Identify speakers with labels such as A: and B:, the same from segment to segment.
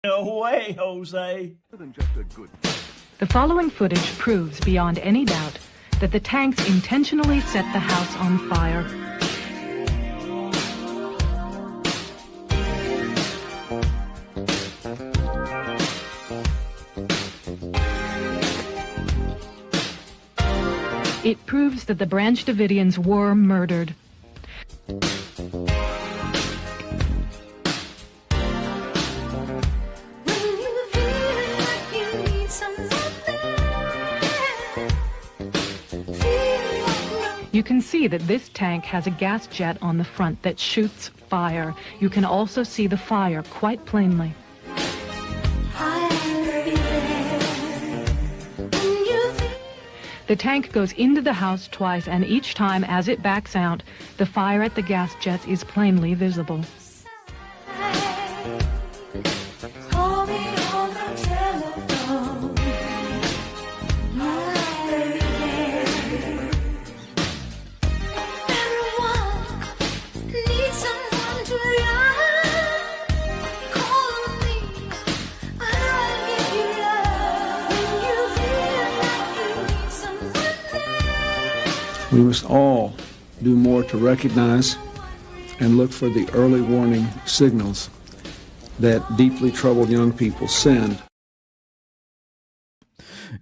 A: No way, Jose.
B: The following footage proves beyond any doubt that the tanks intentionally set the house on fire. It proves that the Branch Davidians were murdered. You can see that this tank has a gas jet on the front that shoots fire. You can also see the fire quite plainly. The tank goes into the house twice, and each time as it backs out, the fire at the gas jets is plainly visible.
C: We must all do more to recognize and look for the early warning signals that deeply troubled young people send.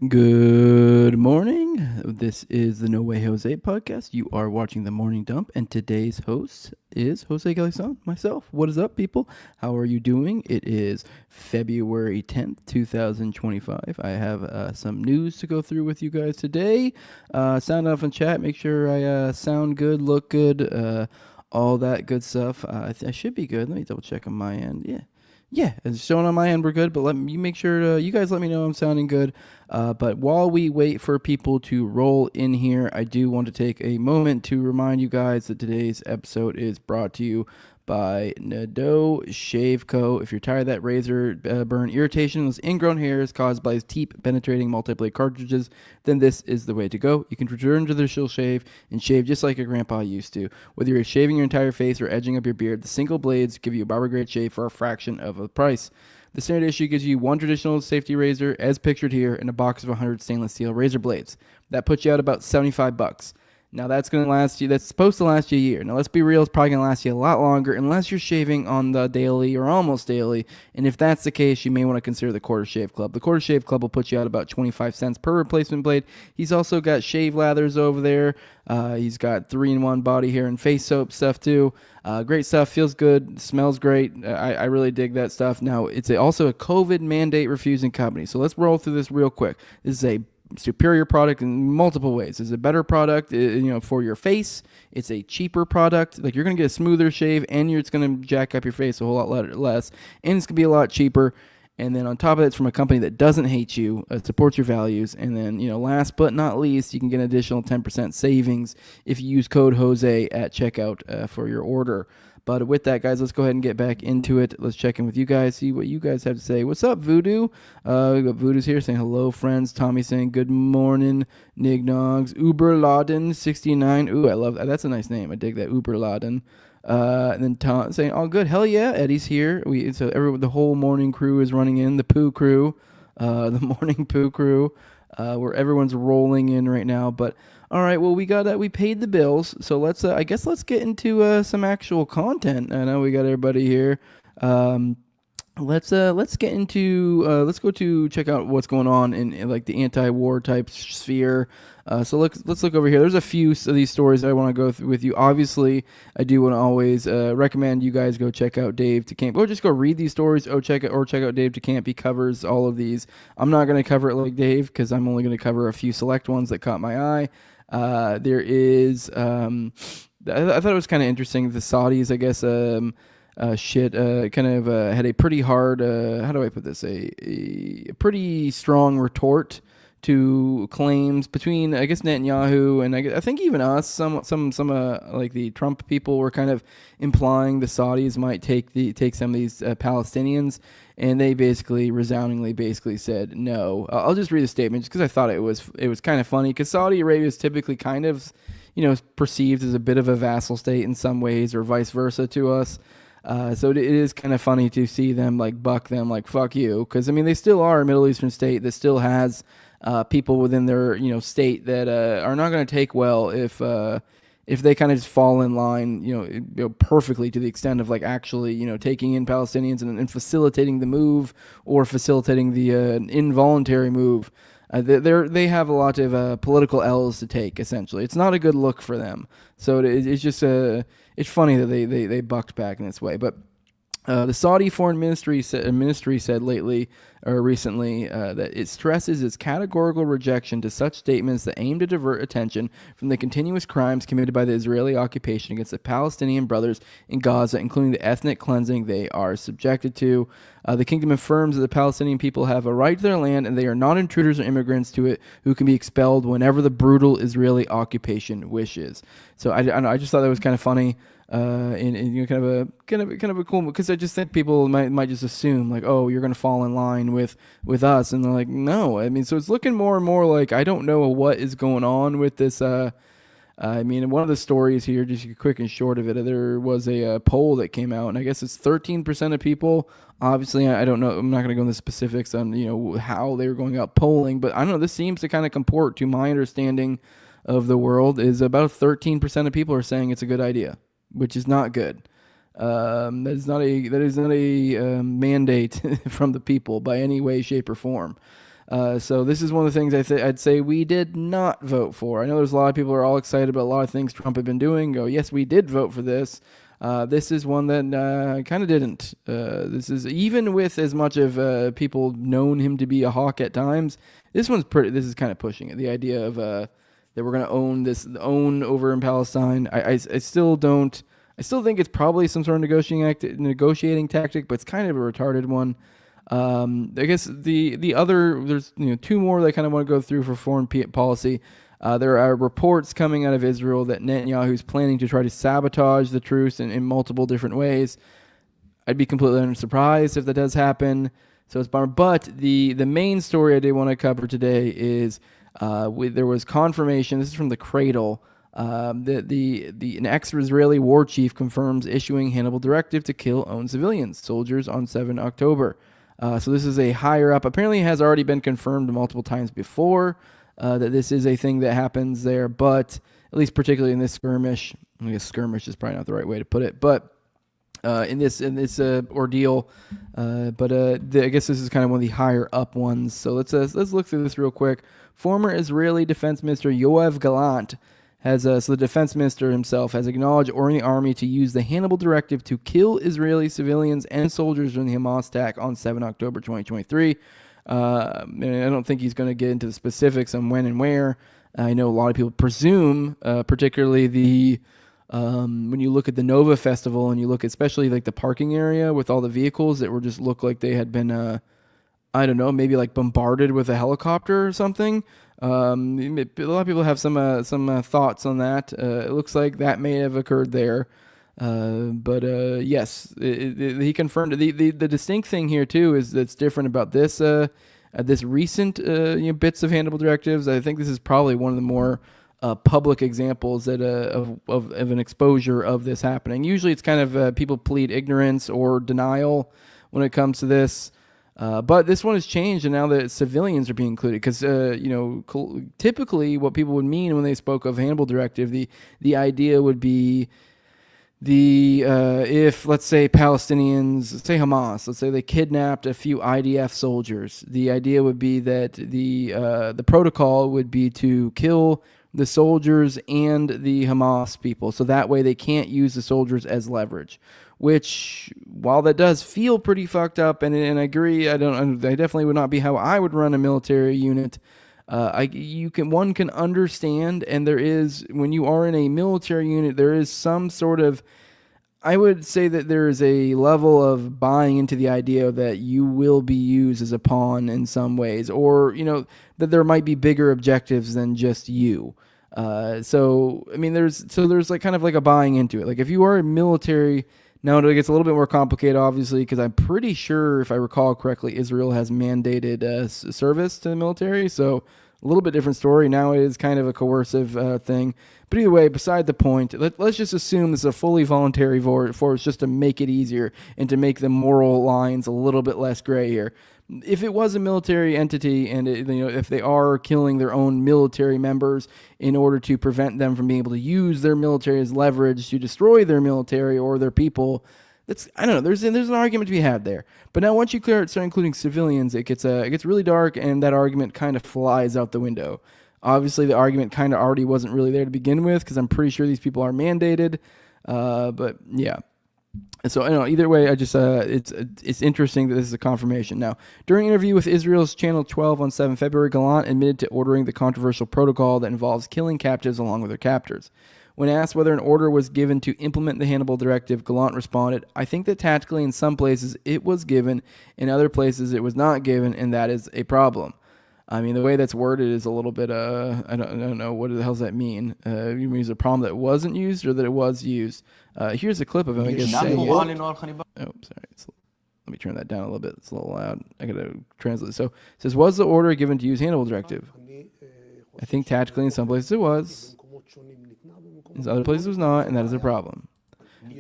D: Good morning. This is the No Way Jose podcast. You are watching The Morning Dump, and today's host is Jose Galison, myself. What is up, people? How are you doing? It is February 10th, 2025. I have some news to go through with you guys today. Sound off in chat. Make sure I sound good, look good, all that good stuff. I should be good. Let me double check on my end. Yeah, it's showing on my end we're good, but let me make sure you guys let me know I'm sounding good. But while we wait for people to roll in here, I do want to take a moment to remind you guys that today's episode is brought to you by Nadeau Shave Co. If you're tired of that razor burn irritation, those ingrown hairs caused by deep penetrating multi-blade cartridges, then this is the way to go. You can return to the Shill Shave and shave just like your grandpa used to. Whether you're shaving your entire face or edging up your beard, the single blades give you a barber grade shave for a fraction of the price. The standard issue gives you one traditional safety razor, as pictured here, and a box of 100 stainless steel razor blades. That puts you out about $75. Now that's going to last you, that's supposed to last you a year. Now let's be real, it's probably going to last you a lot longer unless you're shaving on the daily or almost daily. And if that's the case, you may want to consider the Quarter Shave Club. The Quarter Shave Club will put you out about 25 cents per replacement blade. He's also got shave lathers over there. He's got 3-in-1 body hair and face soap stuff too. Great stuff, feels good, smells great. I really dig that stuff. Now it's also a COVID mandate refusing company. So let's roll through this real quick. This is a superior product in multiple ways. It's a better product, for your face. It's a cheaper product. Like, you're going to get a smoother shave, and it's going to jack up your face a whole lot less, and it's going to be a lot cheaper. And then on top of it, it's from a company that doesn't hate you, supports your values. And then, last but not least, you can get an additional 10% savings if you use code Jose at checkout for your order. But with that, guys, let's go ahead and get back into it. Let's check in with you guys, see what you guys have to say. What's up, Voodoo? We got Voodoo's here saying hello, friends. Tommy saying good morning. Nignogs. Uberladen 69. Ooh, I love that. That's a nice name. I dig that, Uberladen. And then Tom saying, all good. Hell yeah, Eddie's here. The whole morning crew is running in. The poo crew, the morning poo crew, where everyone's rolling in right now. But all right, well, we paid the bills, so let's get into some actual content. I know we got everybody here. Let's go to check out what's going on in like the anti-war type sphere. So let's look over here. There's a few of these stories I want to go through with you. Obviously, I do want to always recommend you guys go check out Dave DeCamp, or just go read these stories. Check out Dave DeCamp. He covers all of these. I'm not going to cover it like Dave because I'm only going to cover a few select ones that caught my eye. There is, I thought it was kind of interesting. The Saudis, I guess, had a pretty hard, how do I put this? A pretty strong retort to claims between, I guess, Netanyahu and I think even us. Some like the Trump people were kind of implying the Saudis might take some of these Palestinians, and they resoundingly said no. I'll just read the statement just because I thought it was kind of funny, because Saudi Arabia is typically kind of perceived as a bit of a vassal state in some ways, or vice versa to us. So it is kind of funny to see them like buck them like fuck you, because I mean they still are a Middle Eastern state that still has people within their state that are not going to take well if they kind of just fall in line perfectly to the extent of like actually taking in Palestinians and facilitating the move or facilitating the involuntary move. They have a lot of political L's to take. Essentially, it's not a good look for them. So it's just it's funny that they bucked back in this way. But the Saudi Foreign Ministry said recently that it stresses its categorical rejection to such statements that aim to divert attention from the continuous crimes committed by the Israeli occupation against the Palestinian brothers in Gaza, including the ethnic cleansing they are subjected to. The kingdom affirms that the Palestinian people have a right to their land and they are not intruders or immigrants to it who can be expelled whenever the brutal Israeli occupation wishes. So I just thought that was kind of funny. In kind of a cool, because I just think people might just assume like, oh, you're gonna fall in line with us, and they're like, no. I mean, so it's looking more and more like I don't know what is going on with this. I mean, one of the stories here, just quick and short of it, there was a poll that came out, and I guess it's 13% of people. Obviously, I don't know. I'm not going to go into specifics on how they were going out polling, but I don't know. This seems to kind of comport to my understanding of the world. Is about 13% of people are saying it's a good idea, which is not good. That is not a mandate from the people by any way, shape, or form. So this is one of the things I'd say we did not vote for. I know there's a lot of people who are all excited about a lot of things Trump had been doing. Go, yes, we did vote for this. This is one that kind of didn't. This is, even with as much of people known him to be a hawk at times, this is kind of pushing it. The idea of that we're going to own over in Palestine. I still don't. I still think it's probably some sort of negotiating tactic, but it's kind of a retarded one. I guess the other, there's two more that I kind of want to go through for foreign policy. There are reports coming out of Israel that Netanyahu's planning to try to sabotage the truce in multiple different ways. I'd be completely unsurprised if that does happen. So it's bummer. But the main story I did want to cover today is there was confirmation. This is from the Cradle. An ex-Israeli war chief confirms issuing Hannibal Directive to kill own civilians, soldiers on 7 October. So this is a higher up. Apparently, it has already been confirmed multiple times before that this is a thing that happens there. But at least particularly in this skirmish, I guess skirmish is probably not the right way to put it. But in this ordeal, I guess this is kind of one of the higher up ones. So let's look through this real quick. Former Israeli Defense Minister Yoav Gallant so the defense minister himself has acknowledged ordering the army to use the Hannibal Directive to kill Israeli civilians and soldiers during the Hamas attack on 7 October 2023. And I don't think he's going to get into the specifics on when and where. I know a lot of people presume, particularly when you look at the Nova Festival and you look especially like the parking area with all the vehicles that just look like they had been, I don't know, maybe like bombarded with a helicopter or something. A lot of people have some thoughts on that. It looks like that may have occurred there. But yes, he confirmed it. The distinct thing here too is that's different about this recent bits of Hannibal directives. I think this is probably one of the more public examples that of an exposure of this happening. Usually, it's kind of people plead ignorance or denial when it comes to this. But this one has changed, and now that civilians are being included, because typically what people would mean when they spoke of Hannibal Directive, the idea would be if let's say Palestinians, let's say Hamas, let's say they kidnapped a few IDF soldiers, the idea would be that the protocol would be to kill the soldiers and the Hamas people, so that way they can't use the soldiers as leverage. Which, while that does feel pretty fucked up, and I agree, I definitely would not be how I would run a military unit. One can understand, and there is, when you are in a military unit, there is some sort of, I would say that there is a level of buying into the idea that you will be used as a pawn in some ways, or that there might be bigger objectives than just you. So I mean, there's like kind of like a buying into it. Like if you are a military. Now it gets a little bit more complicated, obviously, because I'm pretty sure, if I recall correctly, Israel has mandated service to the military. So A little bit different story. Now it is kind of a coercive thing. But either way, beside the point, let's just assume this is a fully voluntary force just to make it easier and to make the moral lines a little bit less gray here. If it was a military entity and if they are killing their own military members in order to prevent them from being able to use their military as leverage to destroy their military or their people, I don't know. There's an argument to be had there. But now once you start including civilians, it gets really dark, and that argument kind of flies out the window. Obviously, the argument kind of already wasn't really there to begin with, because I'm pretty sure these people are mandated. But yeah. So I know either way, I just it's interesting that this is a confirmation. Now, during an interview with Israel's Channel 12 on 7 February, Gallant admitted to ordering the controversial protocol that involves killing captives along with their captors. When asked whether an order was given to implement the Hannibal Directive, Gallant responded, "I think that tactically in some places it was given, in other places it was not given, and that is a problem." I mean, the way that's worded is a little bit, I don't know, what the hell does that mean? You mean it's a problem that wasn't used or that it was used? Here's a clip of him, I guess, saying it. Oh, sorry. Let me turn that down a little bit. It's a little loud. I got to translate. So it says, was the order given to use Hannibal Directive? I think tactically in some places it was. In other places it was not, and that is a problem.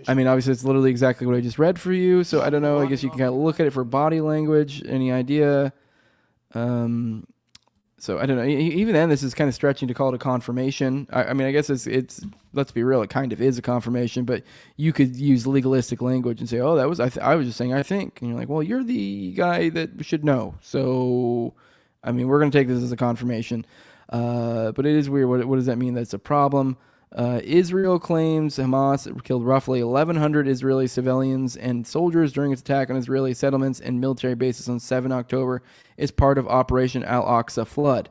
D: I mean, obviously it's literally exactly what I just read for you, so I don't know. I guess you can kind of look at it for body language. Any idea? So I don't know. Even then, this is kind of stretching to call it a confirmation. I mean, I guess it's. Let's be real. It kind of is a confirmation, but you could use legalistic language and say, "Oh, that was I was just saying I think," and you're like, "Well, you're the guy that should know." So, I mean, we're going to take this as a confirmation, but it is weird. What does that mean? That's a problem. Israel claims Hamas killed roughly 1,100 Israeli civilians and soldiers during its attack on Israeli settlements and military bases on 7 October as part of Operation Al-Aqsa Flood.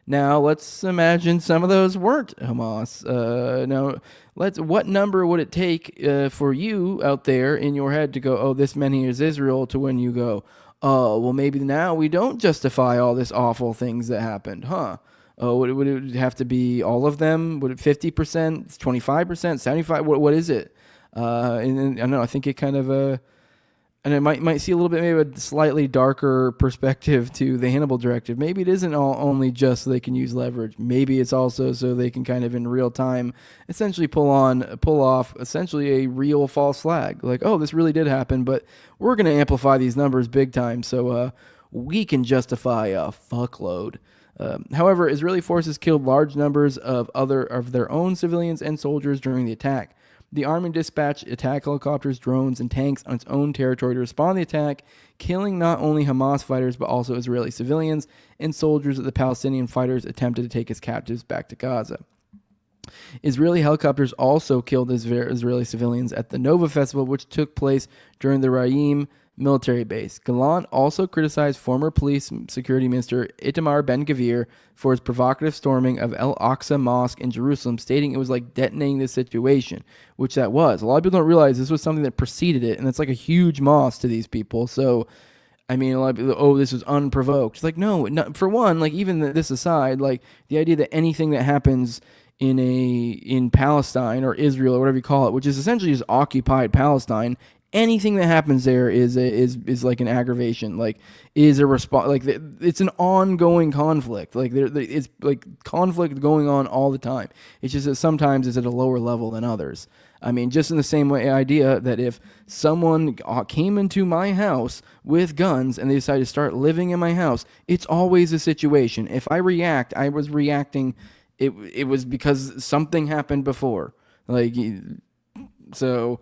D: Now, let's imagine some of those weren't Hamas. What number would it take for you out there in your head to go, oh, this many is Israel, to when you go, oh, well, maybe now we don't justify all this awful things that happened, huh? Oh, would it have to be all of them? Would it 50%, 25%, 75%? What is it? And I don't know. I think it kind of and it might see a little bit maybe a slightly darker perspective to the Hannibal Directive. Maybe it isn't only just so they can use leverage. Maybe it's also so they can kind of in real time essentially pull off essentially a real false flag. Like, oh, this really did happen, but we're going to amplify these numbers big time, so we can justify a fuckload. However, Israeli forces killed large numbers of their own civilians and soldiers during the attack. The army dispatched attack helicopters, drones, and tanks on its own territory to respond to the attack, killing not only Hamas fighters but also Israeli civilians and soldiers that the Palestinian fighters attempted to take as captives back to Gaza. Israeli helicopters also killed Israeli civilians at the Nova Festival, which took place during the Rayim military base. Gallant also criticized former police security minister Itamar Ben-Gvir for his provocative storming of Al-Aqsa Mosque in Jerusalem, stating it was like detonating the situation, which that was. A lot of people don't realize this was something that preceded it, and it's like a huge mosque to these people. So, I mean, a lot of people, oh, this was unprovoked. It's like, no, for one, like even this aside, like the idea that anything that happens in Palestine or Israel or whatever you call it, which is essentially just occupied Palestine, anything that happens there is like an aggravation, like is a response, like it's an ongoing conflict. Like it's like conflict going on all the time. It's just that sometimes it's at a lower level than others. I mean, just in the same way, idea that if someone came into my house with guns and they decided to start living in my house, it's always a situation. If I was reacting. It was because something happened before. Like, so.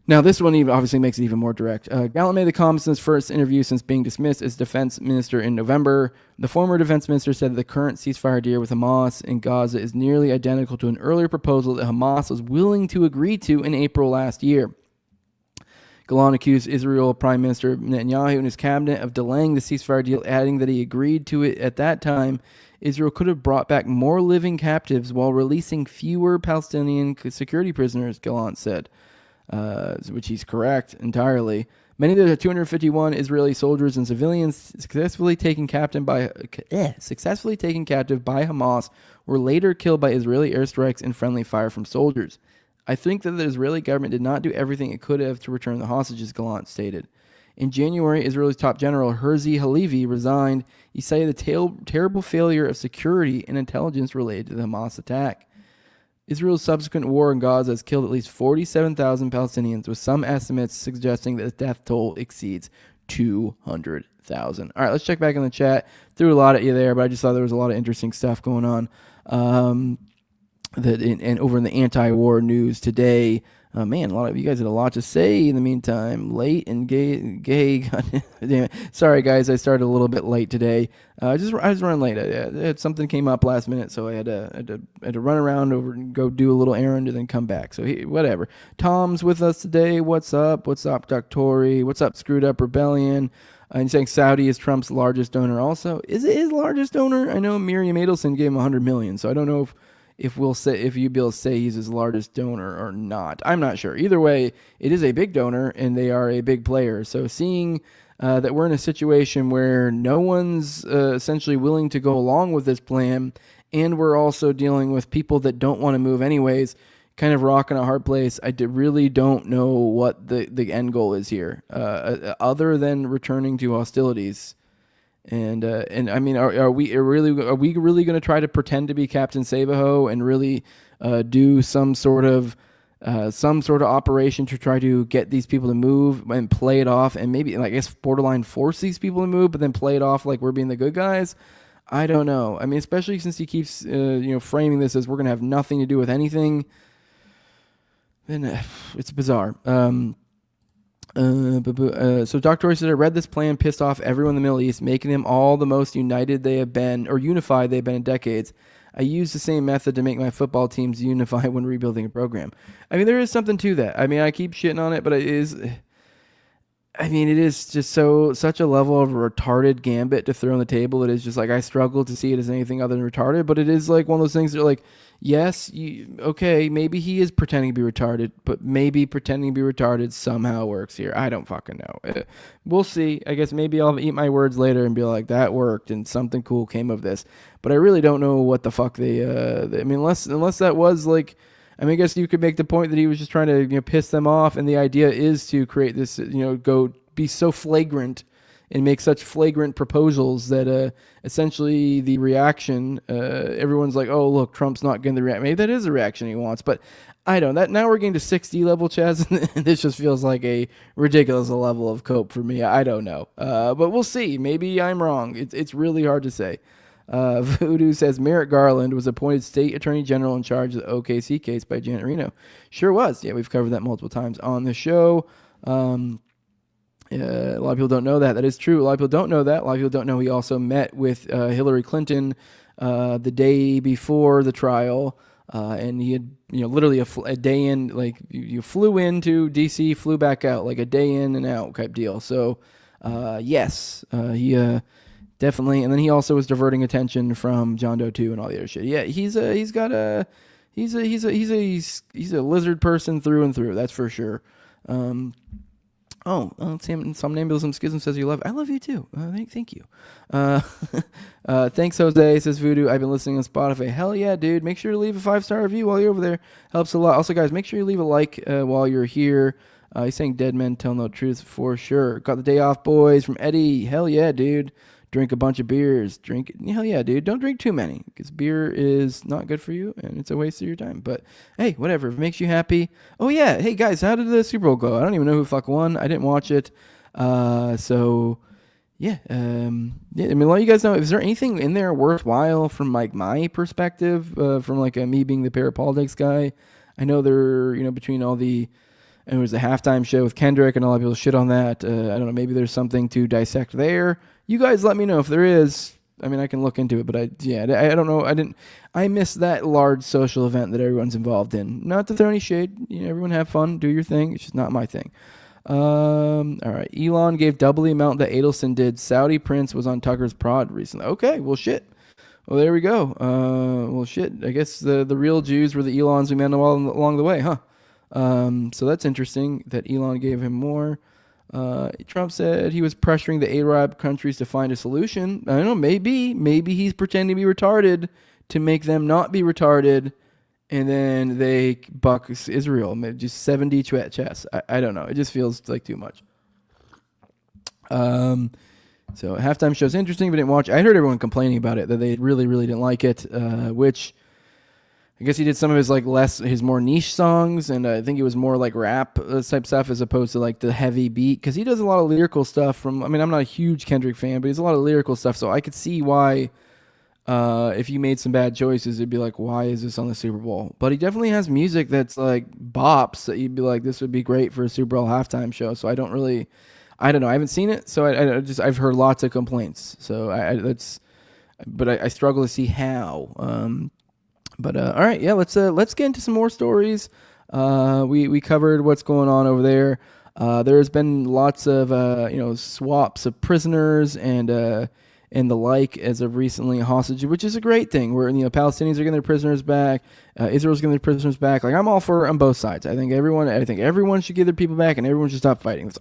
D: Now, this one even obviously makes it even more direct. Gallant made the comments in his first interview since being dismissed as defense minister in November. The former defense minister said that the current ceasefire deal with Hamas in Gaza is nearly identical to an earlier proposal that Hamas was willing to agree to in April last year. Gallant accused Israel Prime Minister Netanyahu and his cabinet of delaying the ceasefire deal, adding that he agreed to it at that time. Israel could have brought back more living captives while releasing fewer Palestinian security prisoners, Gallant said. Which he's correct entirely. Many of the 251 Israeli soldiers and civilians successfully taken captive by Hamas were later killed by Israeli airstrikes and friendly fire from soldiers. I think that the Israeli government did not do everything it could have to return the hostages, Gallant stated. In January, Israel's top general, Herzi Halevi, resigned. He cited the terrible failure of security and intelligence related to the Hamas attack. Israel's subsequent war in Gaza has killed at least 47,000 Palestinians, with some estimates suggesting that the death toll exceeds 200,000. All right, let's check back in the chat. Threw a lot at you there, but I just thought there was a lot of interesting stuff going on. And over in the anti-war news today, man, a lot of you guys had a lot to say in the meantime. Late and gay. God damn it. Sorry, guys, I started a little bit late today. I just run late. I had something came up last minute, so I had to run around over and go do a little errand and then come back. So whatever. Tom's with us today. What's up? What's up, Doctori? What's up, Screwed Up Rebellion? And saying Saudi is Trump's largest donor. Also, is it his largest donor? I know Miriam Adelson gave him $100 million, so I don't know if you'd be able to say he's his largest donor or not. I'm not sure. Either way, it is a big donor and they are a big player. So seeing that we're in a situation where no one's essentially willing to go along with this plan, and we're also dealing with people that don't want to move anyways, kind of rock in a hard place. I really don't know what the end goal is here, other than returning to hostilities. And I mean, are we really going to try to pretend to be Captain Sabaho and really do some sort of operation to try to get these people to move and play it off, and maybe, I guess, borderline force these people to move, but then play it off like we're being the good guys? I don't know. I mean, especially since he keeps framing this as we're going to have nothing to do with anything. Then it's bizarre. So Dr. Roy said, I read this plan pissed off everyone in the Middle East, making them all the most united they have been, or unified they've been in decades. I use the same method to make my football teams unify when rebuilding a program. I mean, there is something to that. I mean, I keep shitting on it, but it is just such a level of retarded gambit to throw on the table. It is just like, I struggle to see it as anything other than retarded, but it is like one of those things that are like, yes, okay, maybe he is pretending to be retarded, but maybe pretending to be retarded somehow works here. I don't fucking know. We'll see. I guess maybe I'll eat my words later and be like, that worked and something cool came of this. But I really don't know what the fuck I mean, unless that was like, I mean, I guess you could make the point that he was just trying to piss them off, and the idea is to create this, go be so flagrant and make such flagrant proposals that essentially the reaction, everyone's like, oh, look, Trump's not getting the reaction. Maybe that is the reaction he wants, but I don't know. Now we're getting to 6D level, Chaz, and this just feels like a ridiculous level of cope for me. I don't know. But we'll see. Maybe I'm wrong. It's really hard to say. Voodoo says Merrick Garland was appointed state attorney general in charge of the OKC case by Janet Reno. Sure was. Yeah, we've covered that multiple times on the show. A lot of people don't know that. That is true. A lot of people don't know that. A lot of people don't know he also met with Hillary Clinton the day before the trial, and he had literally a day in, like you flew into D.C., flew back out, like a day in and out type deal. So yes, he definitely. And then he also was diverting attention from John Doe 2 and all the other shit. Yeah, he's a lizard person through and through. That's for sure. Some name some schism says you love it. I love you too. Thank you. Thanks, Jose, says Voodoo. I've been listening on Spotify. Hell yeah, dude. Make sure to leave a 5-star review while you're over there. Helps a lot. Also, guys, make sure you leave a like while you're here. He's saying dead men tell no truth for sure. Got the day off, boys, from Eddie. Hell yeah, dude. Drink a bunch of beers. Hell yeah, dude. Don't drink too many, because beer is not good for you and it's a waste of your time. But hey, whatever. If it makes you happy. Oh yeah. Hey guys, how did the Super Bowl go? I don't even know who fuck won. I didn't watch it. So yeah. I mean, let you guys know, is there anything in there worthwhile from like my perspective, from like me being the parapolitics guy? I know there, between all the, and it was a halftime show with Kendrick and a lot of people shit on that. I don't know. Maybe there's something to dissect there. You guys let me know if there is. I mean, I can look into it, but I don't know. I missed that large social event that everyone's involved in. Not to throw any shade. Everyone have fun, do your thing. It's just not my thing. All right. Elon gave double the amount that Adelson did. Saudi prince was on Tucker's prod recently. Okay, well, shit. Well, there we go. Well, shit. I guess the real Jews were the Elons we met along the way, huh? So that's interesting that Elon gave him more. Trump said he was pressuring the Arab countries to find a solution. I don't know, maybe he's pretending to be retarded to make them not be retarded, and then they buck Israel. Maybe just 70 chess. I don't know. It just feels like too much. So halftime show's interesting, but didn't watch. I heard everyone complaining about it, that they really, really didn't like it, which I guess he did some of his his more niche songs, and I think it was more like rap type stuff as opposed to like the heavy beat, because he does a lot of lyrical stuff I'm not a huge Kendrick fan, but he's a lot of lyrical stuff, so I could see why if you made some bad choices, it'd be like, why is this on the Super Bowl? But he definitely has music that's like bops that you'd be like, this would be great for a Super Bowl halftime show, so I don't know, I haven't seen it, so I've heard lots of complaints, so I struggle to see how. But all right, yeah, let's get into some more stories. We covered what's going on over there. There's been lots of swaps of prisoners and the like as of recently, hostage, which is a great thing. Where Palestinians are getting their prisoners back, Israel's getting their prisoners back. Like, I'm all for on both sides. I think everyone should give their people back, and everyone should stop fighting.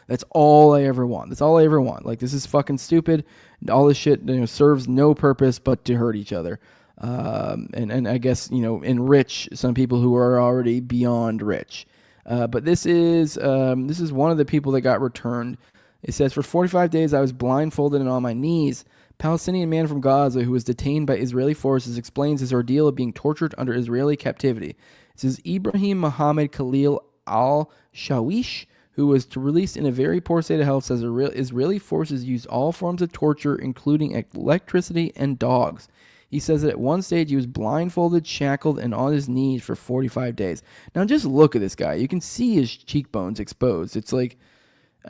D: That's all I ever want. That's all I ever want. Like, this is fucking stupid. All this shit serves no purpose but to hurt each other. And I guess, enrich some people who are already beyond rich. But this is one of the people that got returned. It says, for 45 days I was blindfolded and on my knees. Palestinian man from Gaza who was detained by Israeli forces explains his ordeal of being tortured under Israeli captivity. It says Ibrahim Mohammed Khalil al-Shawish, who was released in a very poor state of health, says Israeli forces used all forms of torture, including electricity and dogs. He says that at one stage he was blindfolded, shackled, and on his knees for 45 days. Now just look at this guy. You can see his cheekbones exposed. It's like,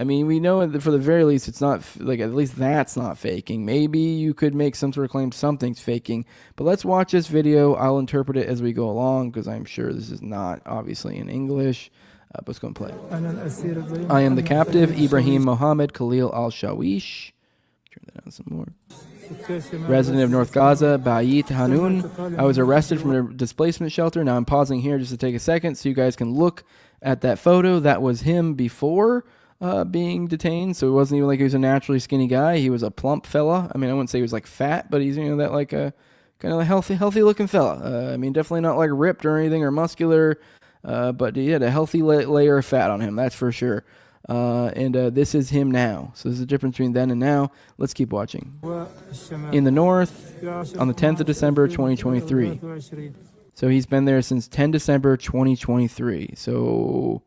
D: we know that for the very least it's not, like, at least that's not faking. Maybe you could make some sort of claim something's faking. But let's watch this video. I'll interpret it as we go along, because I'm sure this is not obviously in English. But let's go and play. I am the captive, Ibrahim Mohammed Khalil al-Shawish. Turn that down some more. Resident of North Gaza, Bayit Hanun. I was arrested from a displacement shelter. Now I'm pausing here just to take a second so you guys can look at that photo. That was him before being detained. So it wasn't even like he was a naturally skinny guy. He was a plump fella. I wouldn't say he was like fat, but he's that like a kind of a healthy looking fella. Definitely not like ripped or anything or muscular, but he had a healthy layer of fat on him. That's for sure. And this is him now. So there's a difference between then and now. Let's keep watching. In the north, on the 10th of December, 2023. So he's been there since 10 December, 2023. So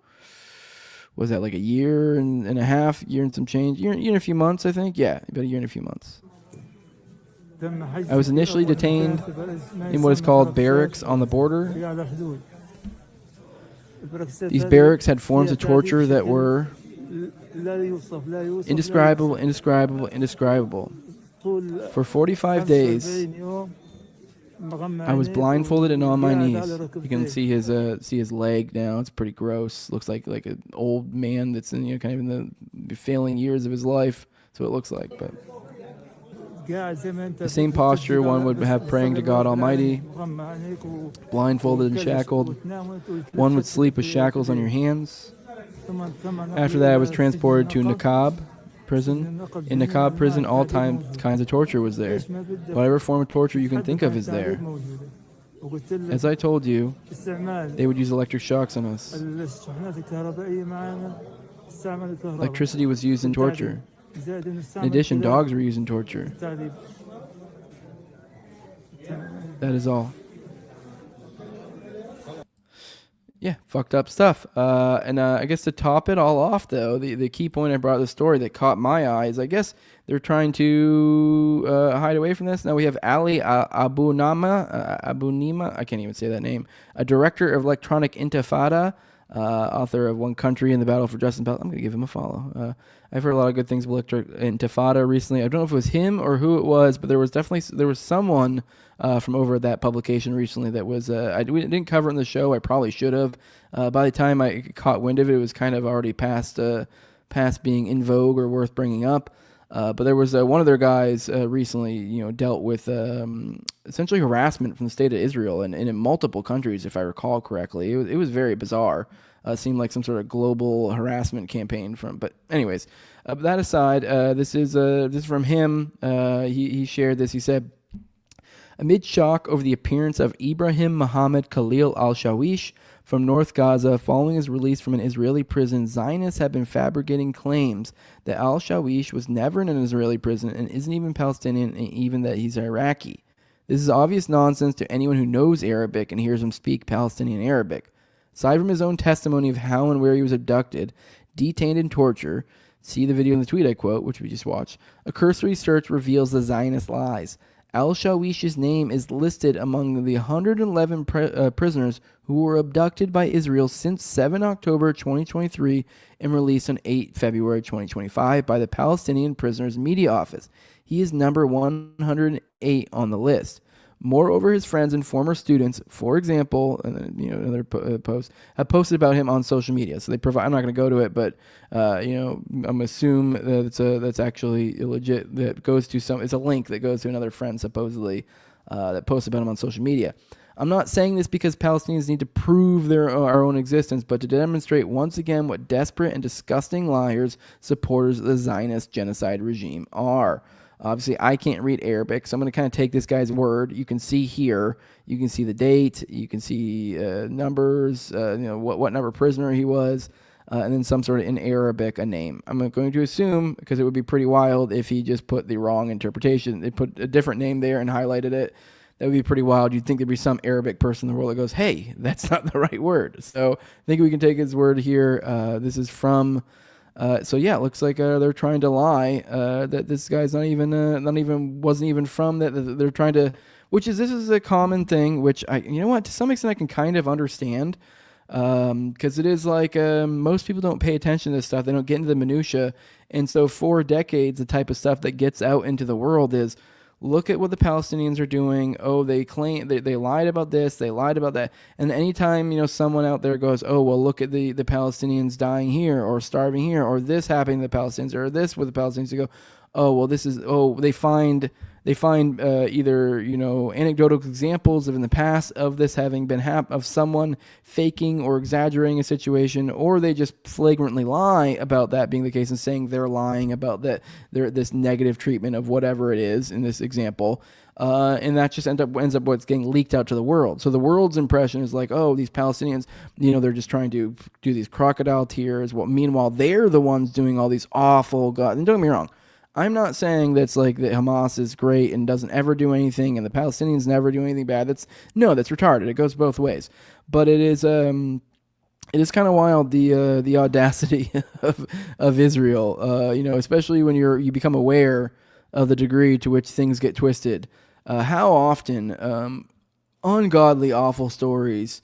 D: was that like a year and a half, year and some change? Year and a few months, I think. Yeah, about a year and a few months. I was initially detained in what is called barracks on the border. These barracks had forms of torture that were indescribable. For 45 days, I was blindfolded and on my knees. You can see his leg now. It's pretty gross. Looks like an old man that's in kind of in the failing years of his life. That's what it looks like. But the same posture one would have praying to God Almighty, blindfolded and shackled. One would sleep with shackles on your hands. After that, I was transported to Niqab prison. In Niqab prison, all kinds of torture was there. Whatever form of torture you can think of is there. As I told you, they would use electric shocks on us. Electricity was used in torture. In addition, dogs were used in torture. That is all. Yeah, fucked up stuff. And I guess to top it all off, though, the key point I brought to the story that caught my eye is I guess they're trying to hide away from this. Now we have Ali Abu Nima, I can't even say that name, a director of Electronic Intifada, author of One Country in the Battle for Justice. I'm going to give him a follow. I've heard a lot of good things about Electronic Intifada recently. I don't know if it was him or who it was, but there was someone from over at that publication recently that was, we didn't cover it in the show. I probably should have. By the time I caught wind of it, it was kind of already past being in vogue or worth bringing up. But there was one of their guys recently, dealt with essentially harassment from the state of Israel and in multiple countries, if I recall correctly. It was very bizarre. Seemed like some sort of global harassment campaign but anyways, that aside, this is from him. He shared this. He said, amid shock over the appearance of Ibrahim Mohammed Khalil al-Shawish, from North Gaza. Following his release from an Israeli prison, Zionists have been fabricating claims that al-Shawish was never in an Israeli prison and isn't even Palestinian, and even that he's Iraqi. This is obvious nonsense to anyone who knows Arabic and hears him speak Palestinian Arabic. Aside from his own testimony of how and where he was abducted, detained, and tortured, see the video in the tweet I quote, which we just watched, a cursory search reveals the Zionist lies. Al-Shawish's name is listed among the 111 prisoners who were abducted by Israel since 7 October 2023 and released on 8 February 2025 by the Palestinian Prisoners Media Office. He is number 108 on the list. Moreover, his friends and former students, for example, another post, have posted about him on social media. So they provide. I'm not going to go to it, but I'm assume that that's actually legit. That goes to some. It's a link that goes to another friend supposedly that posted about him on social media. I'm not saying this because Palestinians need to prove our own existence, but to demonstrate once again what desperate and disgusting liars supporters of the Zionist genocide regime are. Obviously, I can't read Arabic, so I'm going to kind of take this guy's word. You can see here, you can see the date, you can see numbers, what number prisoner he was, and then some sort of in Arabic a name. I'm going to assume, because it would be pretty wild if he just put the wrong interpretation. They put a different name there and highlighted it. That would be pretty wild. You'd think there'd be some Arabic person in the world that goes, hey, that's not the right word. So I think we can take his word here. This is from... it looks like they're trying to lie that this guy's wasn't even from that. They're trying to, this is a common thing, which to some extent I can kind of understand, because it is like most people don't pay attention to this stuff. They don't get into the minutia, and so for decades, the type of stuff that gets out into the world is, look at what the Palestinians are doing. Oh, they claim they lied about this, they lied about that. And anytime, someone out there goes, oh, well, look at the Palestinians dying here or starving here or this happening to the Palestinians or this with the Palestinians, you go, oh, well, they find either, anecdotal examples of in the past of this having been of someone faking or exaggerating a situation, or they just flagrantly lie about that being the case and saying they're lying about that, this negative treatment of whatever it is in this example. And that just ends up what's getting leaked out to the world. So the world's impression is like, oh, these Palestinians, they're just trying to do these crocodile tears. Well, meanwhile, they're the ones doing all these awful and don't get me wrong, I'm not saying that's like that Hamas is great and doesn't ever do anything and the Palestinians never do anything bad. That's retarded. It goes both ways. But it is kind of wild, the audacity of Israel, especially when you become aware of the degree to which things get twisted. How often ungodly, awful stories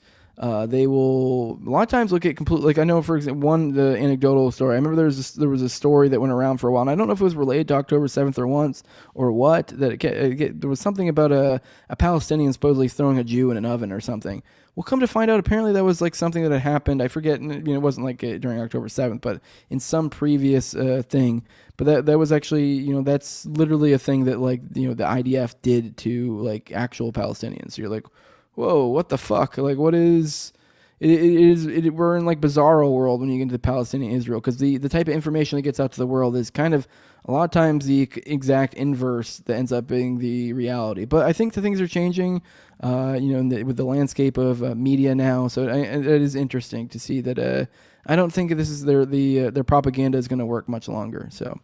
D: they will a lot of times look at complete, like I know, for example, the anecdotal story. I remember there was a story that went around for a while, and I don't know if it was related to October 7th or what, that there was something about a Palestinian supposedly throwing a Jew in an oven or something. Well, come to find out, apparently that was like something that had happened. I forget, it wasn't like during October 7th, but in some previous thing. But that was actually, that's literally a thing that the IDF did to like actual Palestinians. So you're like, whoa, what the fuck? Like, what is it? We're in like bizarro world when you get into Palestinian Israel, because the type of information that gets out to the world is kind of a lot of times the exact inverse that ends up being the reality. But I think the things are changing, with the landscape of media now. So it is interesting to see that. I don't think this is their propaganda is going to work much longer. So.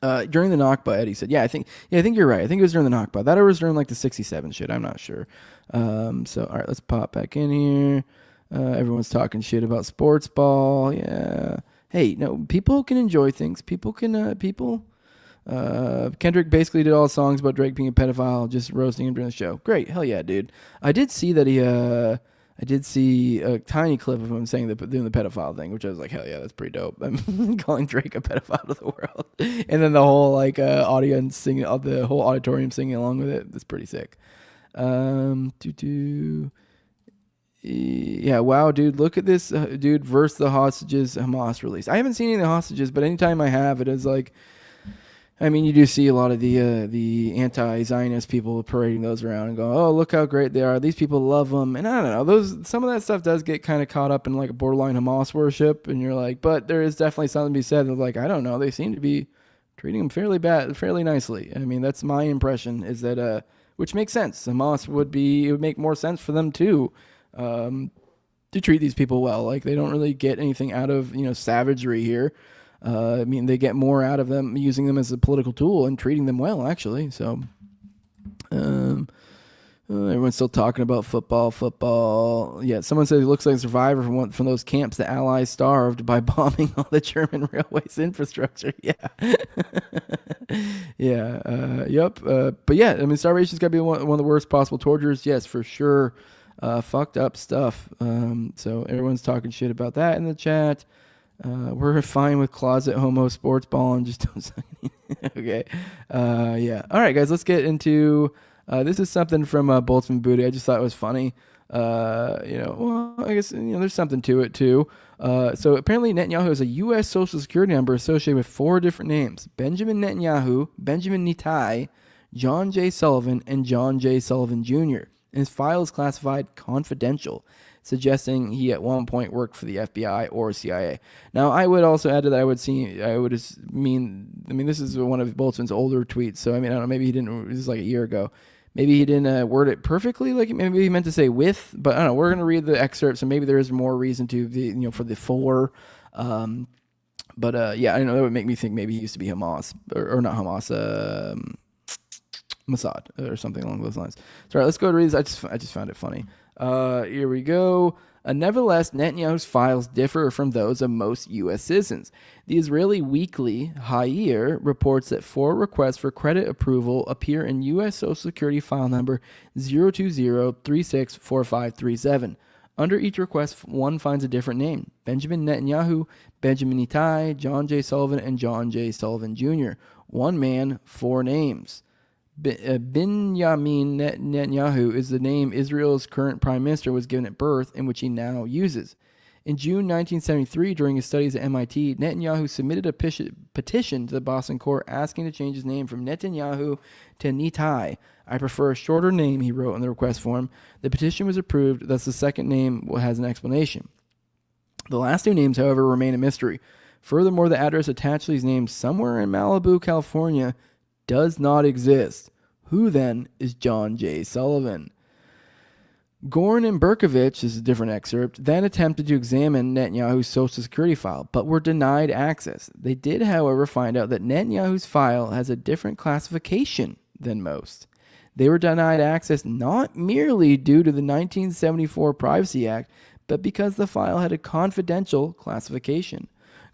D: During the Nakba, Eddie said, I think you're right. I think it was during the Nakba. That was during like the 67 shit. I'm not sure. So, all right, let's pop back in here. Everyone's talking shit about sports ball. Yeah. Hey, no, people can enjoy things. Kendrick basically did all songs about Drake being a pedophile, just roasting him during the show. Great. Hell yeah, dude. I did see that I did see a tiny clip of him saying doing the pedophile thing, which I was like, hell yeah, that's pretty dope. I'm calling Drake a pedophile to the world. And then the whole audience singing, the whole auditorium singing along with it. That's pretty sick. Yeah, wow, dude, look at this, dude, versus the hostages Hamas release. I haven't seen any of the hostages, but anytime I have, it is like, you do see a lot of the anti-Zionist people parading those around and going, oh, look how great they are. These people love them. And I don't know, some of that stuff does get kind of caught up in like a borderline Hamas worship. And you're like, but there is definitely something to be said. Like, I don't know, they seem to be treating them fairly nicely. That's my impression, is that, which makes sense. Hamas it would make more sense for them too. to treat these people well. Like, they don't really get anything out of, savagery here. I mean, they get more out of them using them as a political tool and treating them well, actually. So, everyone's still talking about football. Yeah, someone says he looks like a survivor from those camps the Allies starved by bombing all the German railways infrastructure. Yeah. Yep. But yeah, I mean, starvation's got to be one of the worst possible tortures. Yes, for sure. Fucked up stuff. So everyone's talking shit about that in the chat. We're fine with closet homo sports ball and just don't. Okay. Yeah. All right, guys, let's get into. This is something from Boltzmann Booty. I just thought it was funny. Well, I guess there's something to it too. So apparently Netanyahu has a U.S. Social Security number associated with 4 different names: Benjamin Netanyahu, Benjamin Netai, John J. Sullivan, and John J. Sullivan Jr. And his file is classified confidential, suggesting he at one point worked for the FBI or CIA. Now, I would also add to that, this is one of Boltzmann's older tweets, so I mean, I don't know, maybe he didn't, this is like a year ago. Maybe he didn't word it perfectly, like maybe he meant to say with, but I don't know, we're going to read the excerpts, and maybe there is more reason to, for the 4. Yeah, I don't know, that would make me think maybe he used to be Hamas, or not Hamas, Mossad, or something along those lines. So, all right, let's go to read this. I just found it funny. Here we go. Nevertheless, Netanyahu's files differ from those of most U.S. citizens. The Israeli weekly Hayir reports that 4 requests for credit approval appear in U.S. Social Security file number 020364537. Under each request, one finds a different name: Benjamin Netanyahu, Benjamin Netai, John J. Sullivan, and John J. Sullivan Jr. One man, 4 names. Benjamin Netanyahu is the name Israel's current prime minister was given at birth, and which he now uses. In June 1973, during his studies at MIT, Netanyahu submitted a petition to the Boston court asking to change his name from Netanyahu to Netai. I prefer a shorter name, he wrote in the request form. The petition was approved, thus the second name has an explanation. The last 2 names, however, remain a mystery. Furthermore, the address attached to these names somewhere in Malibu, California, does not exist. Who then is John J. Sullivan? Goran and Berkovich, this is a different excerpt, then attempted to examine Netanyahu's Social Security file, but were denied access. They did, however, find out that Netanyahu's file has a different classification than most. They were denied access not merely due to the 1974 Privacy Act, but because the file had a confidential classification.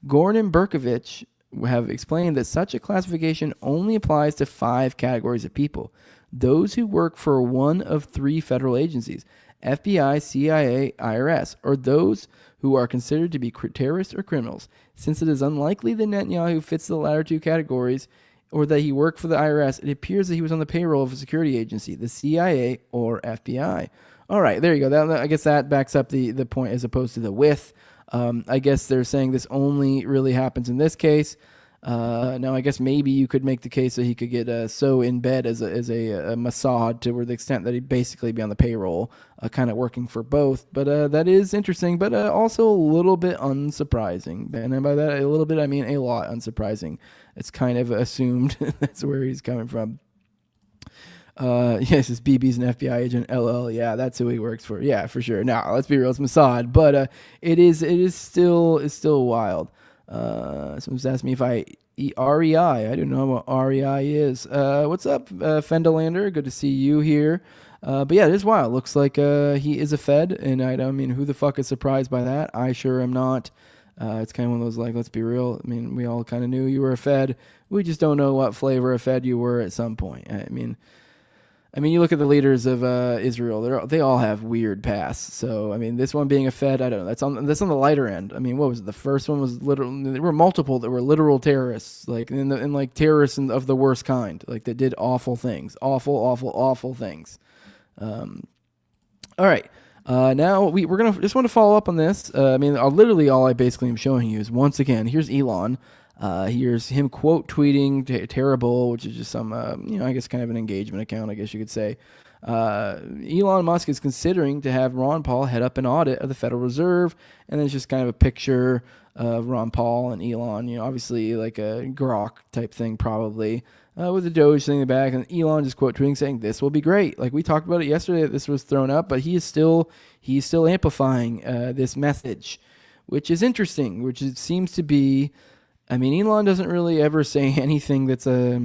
D: Goran and Berkovich have explained that such a classification only applies to 5 categories of people: those who work for one of 3 federal agencies, FBI, CIA, IRS, or those who are considered to be terrorists or criminals. Since it is unlikely that Netanyahu fits the latter 2 categories, or that he worked for the IRS, it appears that he was on the payroll of a security agency, the CIA or FBI. All right, there you go. I guess that backs up the point as opposed to the with. I guess they're saying this only really happens in this case. Now, I guess maybe you could make the case that he could get so in bed as a Mossad to where the extent that he'd basically be on the payroll, kind of working for both. But that is interesting, but also a little bit unsurprising. And by that, a little bit, I mean a lot unsurprising. It's kind of assumed that's where he's coming from. Yes, it's BB's an FBI agent. LL, yeah, that's who he works for. Yeah, for sure. Now, let's be real, it's Mossad, but it is still wild. Someone's asked me if I eat REI. I don't know what REI is. What's up, Fendelander? Good to see you here. But yeah, it is wild. Looks like he is a Fed, and I mean, who the fuck is surprised by that? I sure am not. It's kind of one of those, like, let's be real. I mean, we all kind of knew you were a Fed. We just don't know what flavor of Fed you were at some point. I mean, you look at the leaders of Israel; they all have weird pasts. So, I mean, this one being a Fed, I don't know. That's on the lighter end. I mean, what was it? The first one was literal. There were multiple that were literal terrorists, like and terrorists of the worst kind, like that did awful things, awful things. All right. Now we're gonna just want to follow up on this. I mean, literally all I basically am showing you is, once again, here's Elon. Here's him quote tweeting Terrible, which is just some, I guess kind of an engagement account, I guess you could say. Elon Musk is considering to have Ron Paul head up an audit of the Federal Reserve, and then it's just kind of a picture of Ron Paul and Elon, obviously like a grok type thing probably. with the Doge thing in the back, and Elon just quote tweeting saying this will be great. Like we talked about it yesterday that this was thrown up, but he's still amplifying this message, which is interesting. Which it seems to be. I mean, Elon doesn't really ever say anything that's at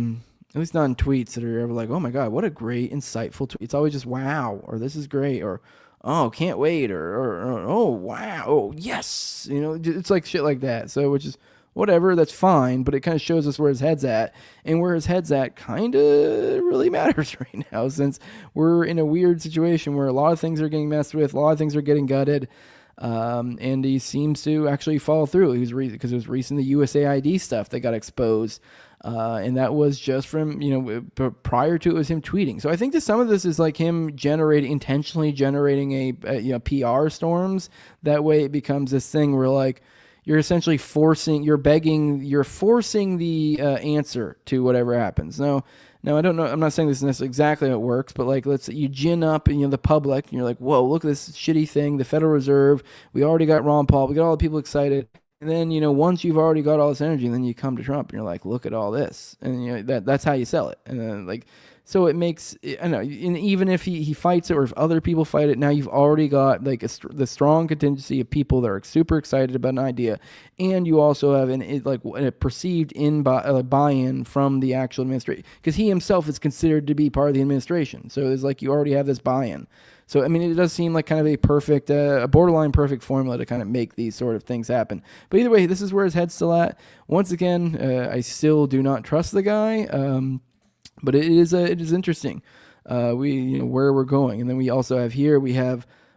D: least not in tweets that are ever like, oh my god, what a great insightful tweet. It's always just wow, or this is great, or oh can't wait, or oh wow, oh yes, it's like shit like that. So which is. Whatever, that's fine, but it kind of shows us where his head's at. And where his head's at kind of really matters right now, since we're in a weird situation where a lot of things are getting messed with, a lot of things are getting gutted, and he seems to actually follow through. Because it was recently USAID stuff that got exposed, and that was just from, prior to it was him tweeting. So I think that some of this is like him intentionally generating a PR storms. That way it becomes this thing where like, you're essentially forcing the answer to whatever happens. Now I don't know. I'm not saying this is necessarily exactly how it works, but like, let's say you gin up the public, and you're like, whoa, look at this shitty thing, the Federal Reserve. We already got Ron Paul. We got all the people excited. And then, once you've already got all this energy, and then you come to Trump and you're like, look at all this. And that's how you sell it. And then so it makes, I know, and even if he fights it or if other people fight it, now you've already got like the strong contingency of people that are super excited about an idea. And you also have a perceived buy-in from the actual administration, because he himself is considered to be part of the administration. So it's like you already have this buy-in. So, I mean, it does seem like kind of a borderline perfect formula to kind of make these sort of things happen. But either way, this is where his head's still at. Once again, I still do not trust the guy. But it is interesting, where we're going. And then we also have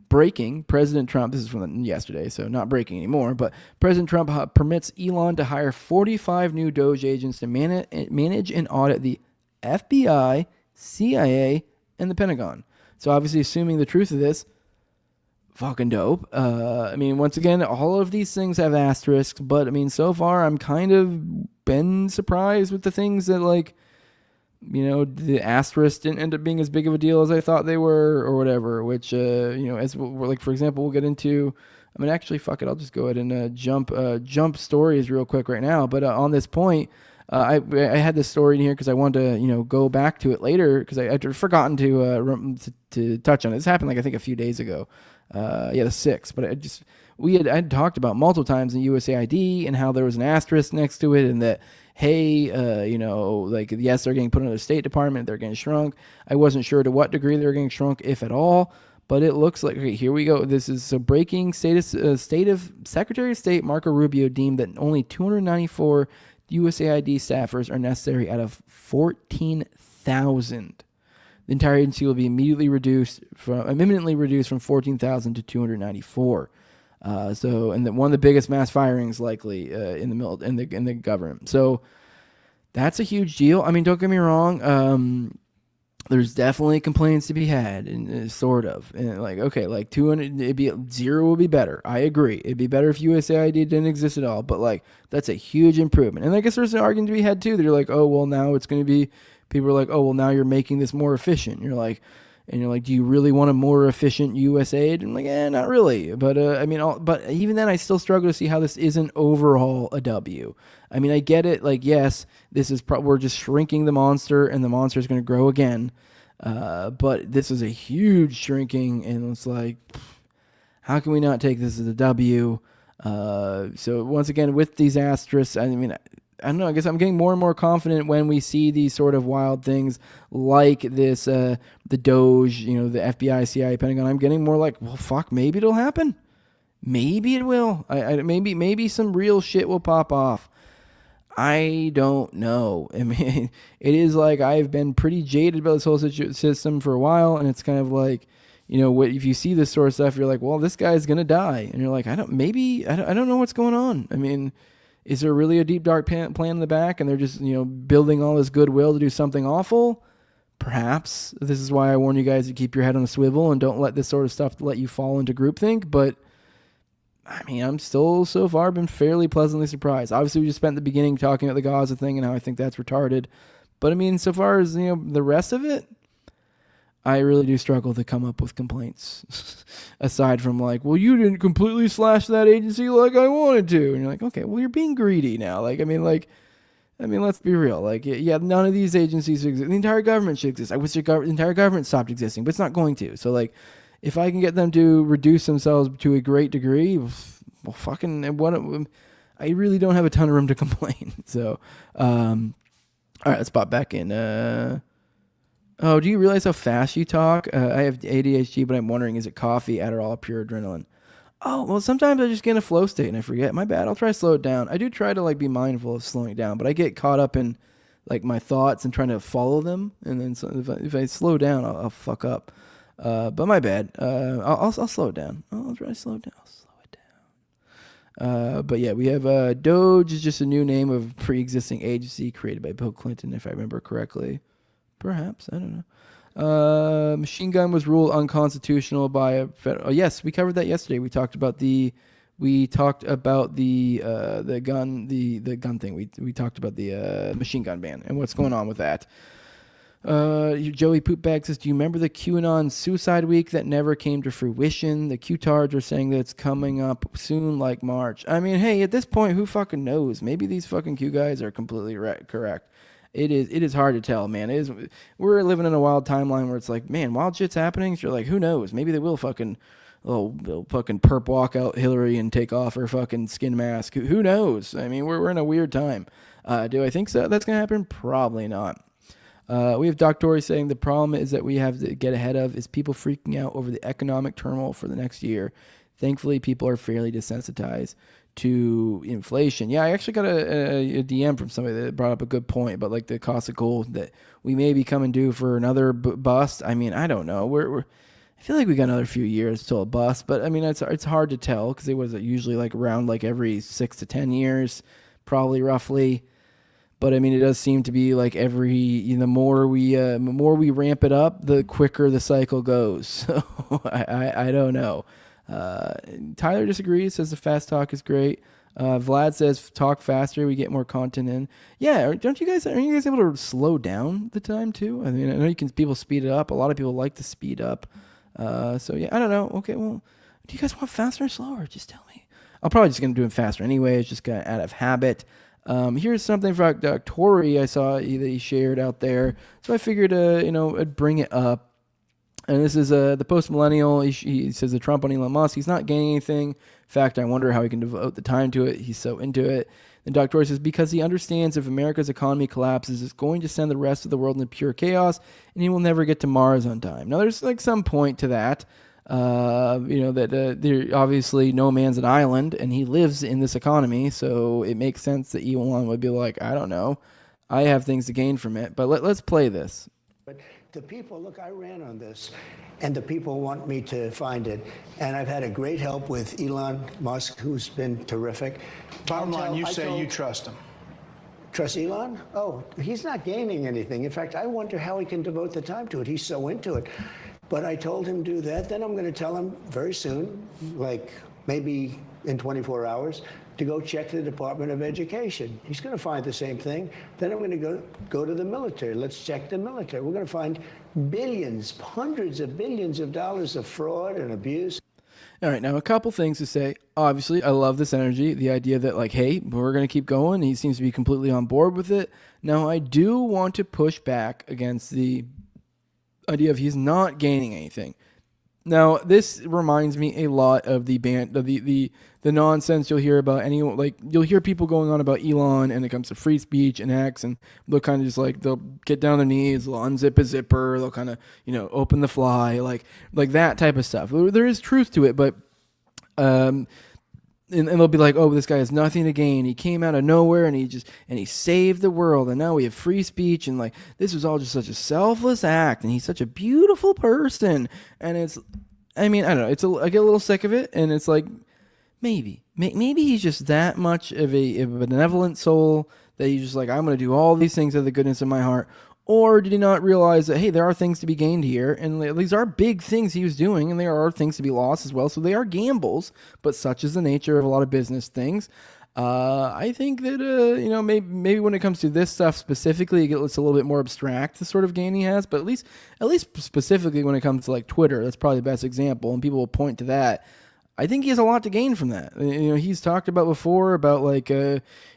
D: breaking President Trump. This is from yesterday, so not breaking anymore. But President Trump permits Elon to hire 45 new Doge agents to manage and audit the FBI, CIA, and the Pentagon. So obviously, assuming the truth of this, fucking dope. I mean, once again, all of these things have asterisks, but I mean, so far I'm kind of been surprised with the things that like. The asterisks didn't end up being as big of a deal as I thought they were, or whatever, which, as we're like, for example, we'll get into, I mean, actually, fuck it, I'll just go ahead and jump stories real quick right now. But on this point, I had this story in here because I wanted to, go back to it later because I'd forgotten to touch on it. This happened, like, I think a few days ago. The 6th, but I'd talked about multiple times in USAID and how there was an asterisk next to it, and that, hey, yes, they're getting put into the State Department, they're getting shrunk. I wasn't sure to what degree they were getting shrunk, if at all, but it looks like, okay, here we go. This is breaking Secretary of State Marco Rubio deemed that only 294 USAID staffers are necessary out of 14,000. The entire agency will be imminently reduced from 14,000 to 294. And one of the biggest mass firings likely in the government. So that's a huge deal. I mean, don't get me wrong. There's definitely complaints to be had, and sort of, and like, okay, like 200, zero would be better. I agree. It'd be better if USAID didn't exist at all, but like, that's a huge improvement. And I guess there's an argument to be had too. They're like, oh, well, now it's going to be, people are like, oh, well, now you're making this more efficient. You're like, do you really want a more efficient USAID? And I'm like, not really. But but even then, I still struggle to see how this isn't overall a W. I mean, I get it. Like, yes, this is we're just shrinking the monster, and the monster is going to grow again. But this is a huge shrinking, and it's like, how can we not take this as a W? So once again, with these asterisks, I mean, I don't know. I guess I'm getting more and more confident when we see these sort of wild things like this, the Doge, the FBI, CIA, Pentagon. I'm getting more like, well, fuck, maybe it'll happen. Maybe it will. Maybe some real shit will pop off. I don't know. I mean, it is like I've been pretty jaded about this whole system for a while, and it's kind of like, if you see this sort of stuff, you're like, well, this guy's gonna die, and you're like, I don't know what's going on. I mean, is there really a deep dark plan in the back, and they're just building all this goodwill to do something awful? Perhaps. This is why I warn you guys to keep your head on a swivel and don't let this sort of stuff let you fall into groupthink. But I mean, I'm still so far been fairly pleasantly surprised. Obviously, we just spent the beginning talking about the Gaza thing and how I think that's retarded. But I mean, so far as the rest of it, I really do struggle to come up with complaints. Aside from like, well, you didn't completely slash that agency like I wanted to, and you're like, okay, well, you're being greedy now. Like, I mean, like, I mean, let's be real. Like, yeah, none of these agencies exist. The entire government should exist. I wish the entire government stopped existing, but it's not going to. So, like, if I can get them to reduce themselves to a great degree, well, fucking what? I really don't have a ton of room to complain. So, all right, let's pop back in. Oh, do you realize how fast you talk? I have ADHD, but I'm wondering, is it coffee, Adderall, or pure adrenaline? Oh, well, sometimes I just get in a flow state and I forget. My bad. I'll try to slow it down. I do try to like be mindful of slowing it down, but I get caught up in like my thoughts and trying to follow them. And then if I slow down, I'll fuck up. But my bad. I'll slow it down. I'll try to slow it down. I'll slow it down. But yeah, we have Doge is just a new name of a pre-existing agency created by Bill Clinton, if I remember correctly. Perhaps, I don't know. Machine gun was ruled unconstitutional by a federal. Oh, yes, we covered that yesterday. We talked about the gun thing. We talked about the machine gun ban and what's going on with that. Joey Poopbag says, do you remember the QAnon suicide week that never came to fruition? The Q-tards are saying that it's coming up soon, like March. I mean, hey, at this point, who fucking knows? Maybe these fucking Q guys are completely correct. It is hard to tell, man. We're living in a wild timeline where it's like, man, wild shit's happening. So you're like, who knows? Maybe they will they'll fucking perp walk out Hillary and take off her fucking skin mask. Who knows? I mean, we're in a weird time. Do I think so? That's gonna happen? Probably not. We have Doc Tory saying the problem is that we have to get ahead of is people freaking out over the economic turmoil for the next year. Thankfully, people are fairly desensitized to inflation. Yeah, I actually got a DM from somebody that brought up a good point about like the cost of gold that we may be coming due for another bust. I mean, I don't know. I feel like we got another few years till a bust, but I mean, it's hard to tell because it was usually like around like every 6 to 10 years, probably roughly. But I mean, it does seem to be like the more we ramp it up, the quicker the cycle goes. So I don't know. Tyler disagrees, says the fast talk is great. Vlad says talk faster, we get more content in. Yeah, aren't you guys able to slow down the time too? I mean, I know people speed it up. A lot of people like to speed up. So yeah, I don't know. Okay, well, do you guys want faster or slower? Just tell me. I'm probably just gonna do it faster anyway. It's just out of habit. Here's something from Dr. Tory I saw that he shared out there. So I figured, I'd bring it up. And this is the post-millennial. He says the Trump on Elon Musk. He's not gaining anything. In fact, I wonder how he can devote the time to it. He's so into it. And Dr. Tory says, because he understands if America's economy collapses, it's going to send the rest of the world into pure chaos, and he will never get to Mars on time. Now, there's like some point to that. That there obviously no man's an island, and he lives in this economy, so it makes sense that Elon would be like, I don't know, I have things to gain from it. But let's play this.
E: But the people, look, I ran on this, and the people want me to find it. And I've had a great help with Elon Musk, who's been terrific.
F: Bottom line, you say you trust him.
E: Trust Elon? Oh, he's not gaining anything. In fact, I wonder how he can devote the time to it. He's so into it. But I told him do that. Then I'm going to tell him very soon, like maybe in 24 hours, to go check the Department of Education. He's going to find the same thing. Then I'm going to go to the military. Let's check the military. We're going to find billions, hundreds of billions of dollars of fraud and abuse.
D: All right, now a couple things to say. Obviously, I love this energy, the idea that like, hey, we're going to keep going. He seems to be completely on board with it. Now, I do want to push back against the idea of he's not gaining anything. Now, this reminds me a lot of the nonsense you'll hear about anyone. Like, you'll hear people going on about Elon and it comes to free speech and X, and they'll kind of just like, they'll get down on their knees, they'll unzip a zipper, they'll kind of, open the fly, like that type of stuff. There is truth to it, but, and they'll be like, oh, this guy has nothing to gain. He came out of nowhere and he saved the world. And now we have free speech. And like, this was all just such a selfless act. And he's such a beautiful person. And I don't know. I get a little sick of it. And it's like, maybe he's just that much of a benevolent soul that he's just like, I'm going to do all these things out of the goodness of my heart. Or did he not realize that, hey, there are things to be gained here, and these are big things he was doing, and there are things to be lost as well, so they are gambles, but such is the nature of a lot of business things. I think that, maybe when it comes to this stuff specifically, it's a little bit more abstract, the sort of gain he has, but at least specifically when it comes to, like, Twitter, that's probably the best example, and people will point to that. I think he has a lot to gain from that. He's talked about before about like,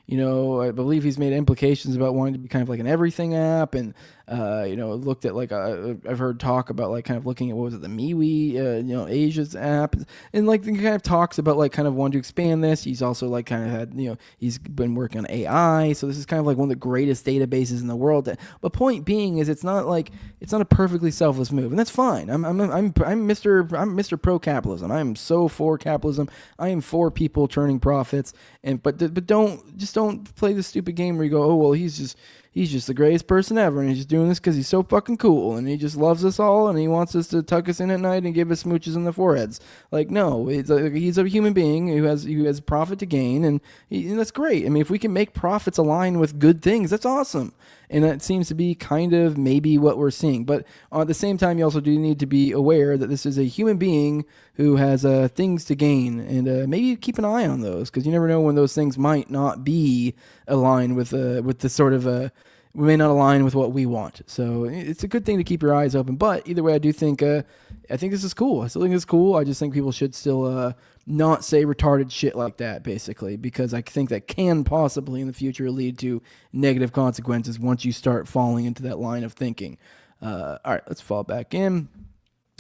D: I believe he's made implications about wanting to be kind of like an everything app, and looked at like I've heard talk about like kind of looking at what was it, the MeWe, Asia's app, and like he kind of talks about like kind of wanting to expand this. He's also like kind of had he's been working on AI, so this is kind of like one of the greatest databases in the world. But point being is it's not a perfectly selfless move, and that's fine. I'm Mr. Pro capitalism. I am so for capitalism. I am for people turning profits, but don't play this stupid game where you go, oh well, he's just the greatest person ever, and he's just doing this because he's so fucking cool, and he just loves us all, and he wants us to tuck us in at night and give us smooches in the foreheads. Like, no, he's a human being who has profit to gain, and that's great. I mean, if we can make profits align with good things, that's awesome. And that seems to be kind of maybe what we're seeing. But at the same time, you also do need to be aware that this is a human being who has things to gain, and maybe keep an eye on those, because you never know when those things might not be aligned with the sort of we may not align with what we want. So it's a good thing to keep your eyes open. But either way, I do think I think this is cool. I still think it's cool. I just think people should still not say retarded shit like that, basically, because I think that can possibly in the future lead to negative consequences once you start falling into that line of thinking. All right, let's fall back in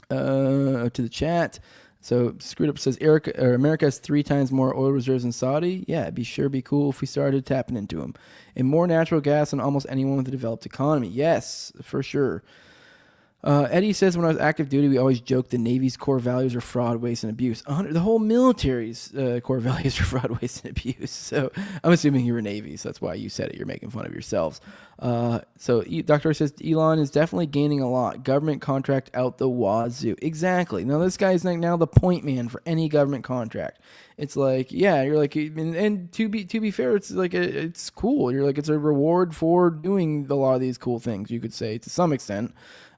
D: to the chat. So Screwed Up says America has 3 times more oil reserves than Saudi. Yeah, it'd be cool if we started tapping into them. And more natural gas than almost anyone with a developed economy. Yes, for sure. Eddie says, when I was active duty, we always joked the Navy's core values are fraud, waste, and abuse. The whole military's core values are fraud, waste, and abuse. So I'm assuming you were Navy, so that's why you said it. You're making fun of yourselves. So Dr. says, Elon is definitely gaining a lot. Government contract out the wazoo. Exactly. Now, this guy's now the point man for any government contract. It's like, yeah, you're like, and to be fair, it's like it's cool. You're like, it's a reward for doing a lot of these cool things, you could say, to some extent.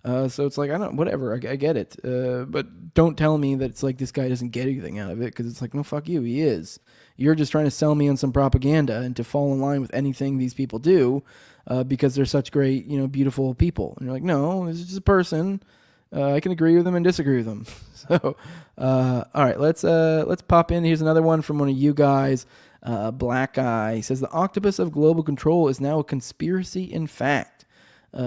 D: So it's like, whatever, I get it. But don't tell me that it's like this guy doesn't get anything out of it, because it's like, no, fuck you, he is. You're just trying to sell me on some propaganda and to fall in line with anything these people do, because they're such great, beautiful people. And you're like, no, this is just a person. I can agree with them and disagree with them. So, all right, let's pop in. Here's another one from one of you guys. Black Guy. He says, the octopus of global control is now a conspiracy in fact.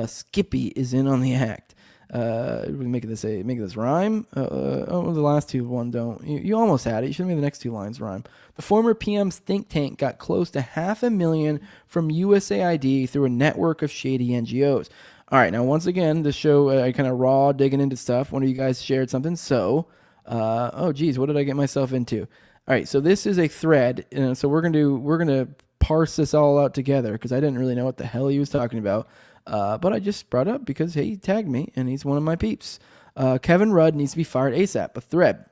D: Skippy is in on the act. Make this rhyme. The last two don't. You almost had it. You should have made the next 2 lines rhyme. The former PM's think tank got close to $500,000 from USAID through a network of shady NGOs. All right, now once again, this show I kind of raw digging into stuff. One of you guys shared something. So, what did I get myself into? All right, so this is a thread. So we're gonna parse this all out together, because I didn't really know what the hell he was talking about. But I just brought it up because he tagged me and he's one of my peeps. Kevin Rudd needs to be fired ASAP, a thread.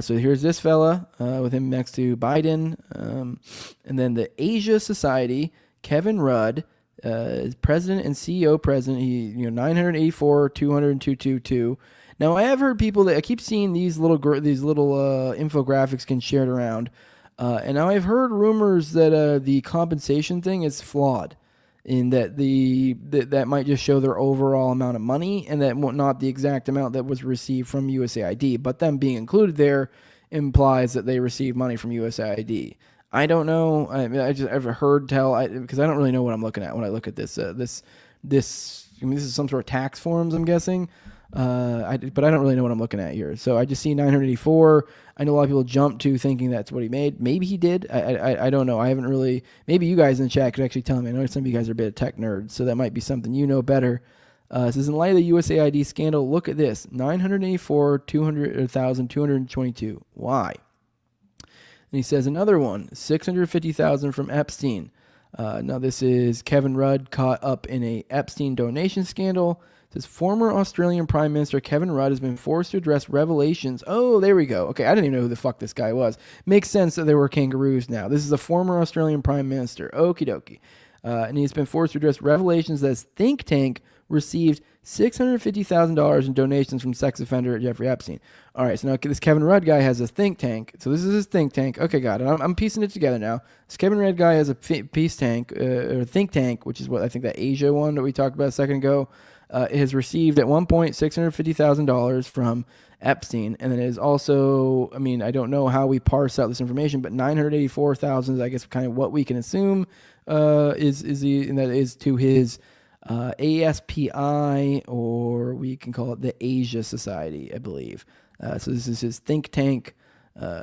D: So here's this fella with him next to Biden. And then the Asia Society, Kevin Rudd, is president and CEO president. He, 984, 200, 222. Now I have heard people that I keep seeing these little infographics get shared around. And now I've heard rumors that the compensation thing is flawed, in that that might just show their overall amount of money, and that not the exact amount that was received from USAID. But them being included there implies that they received money from USAID. I don't know. I've heard tell, because I don't really know what I'm looking at when I look at this. This is some sort of tax forms, I'm guessing. But I don't really know what I'm looking at here. So I just see 984. I know a lot of people jump to thinking that's what he made. Maybe he did. I don't know. I haven't really. Maybe you guys in the chat could actually tell me. I know some of you guys are a bit of tech nerds, so that might be something you know better. It says, in light of the USAID scandal, look at this: 984, 222. Why? And he says another one: 650,000 from Epstein. Now this is Kevin Rudd caught up in a Epstein donation scandal. It says former Australian Prime Minister Kevin Rudd has been forced to address revelations. Oh, there we go. Okay, I didn't even know who the fuck this guy was. Makes sense that there were kangaroos now. This is a former Australian Prime Minister. Okie dokie. And he's been forced to address revelations that his think tank received $650,000 in donations from sex offender Jeffrey Epstein. All right, so now this Kevin Rudd guy has a think tank. So this is his think tank. Okay, got it. I'm piecing it together now. This Kevin Rudd guy has a peace tank, or think tank, which is what I think that Asia one that we talked about a second ago. It has received at one point $650,000 from Epstein, and then it is also, I mean, I don't know how we parse out this information, but 984,000 is, I guess, kind of what we can assume and that is to his ASPI, or we can call it the Asia Society, I believe. So this is his think tank.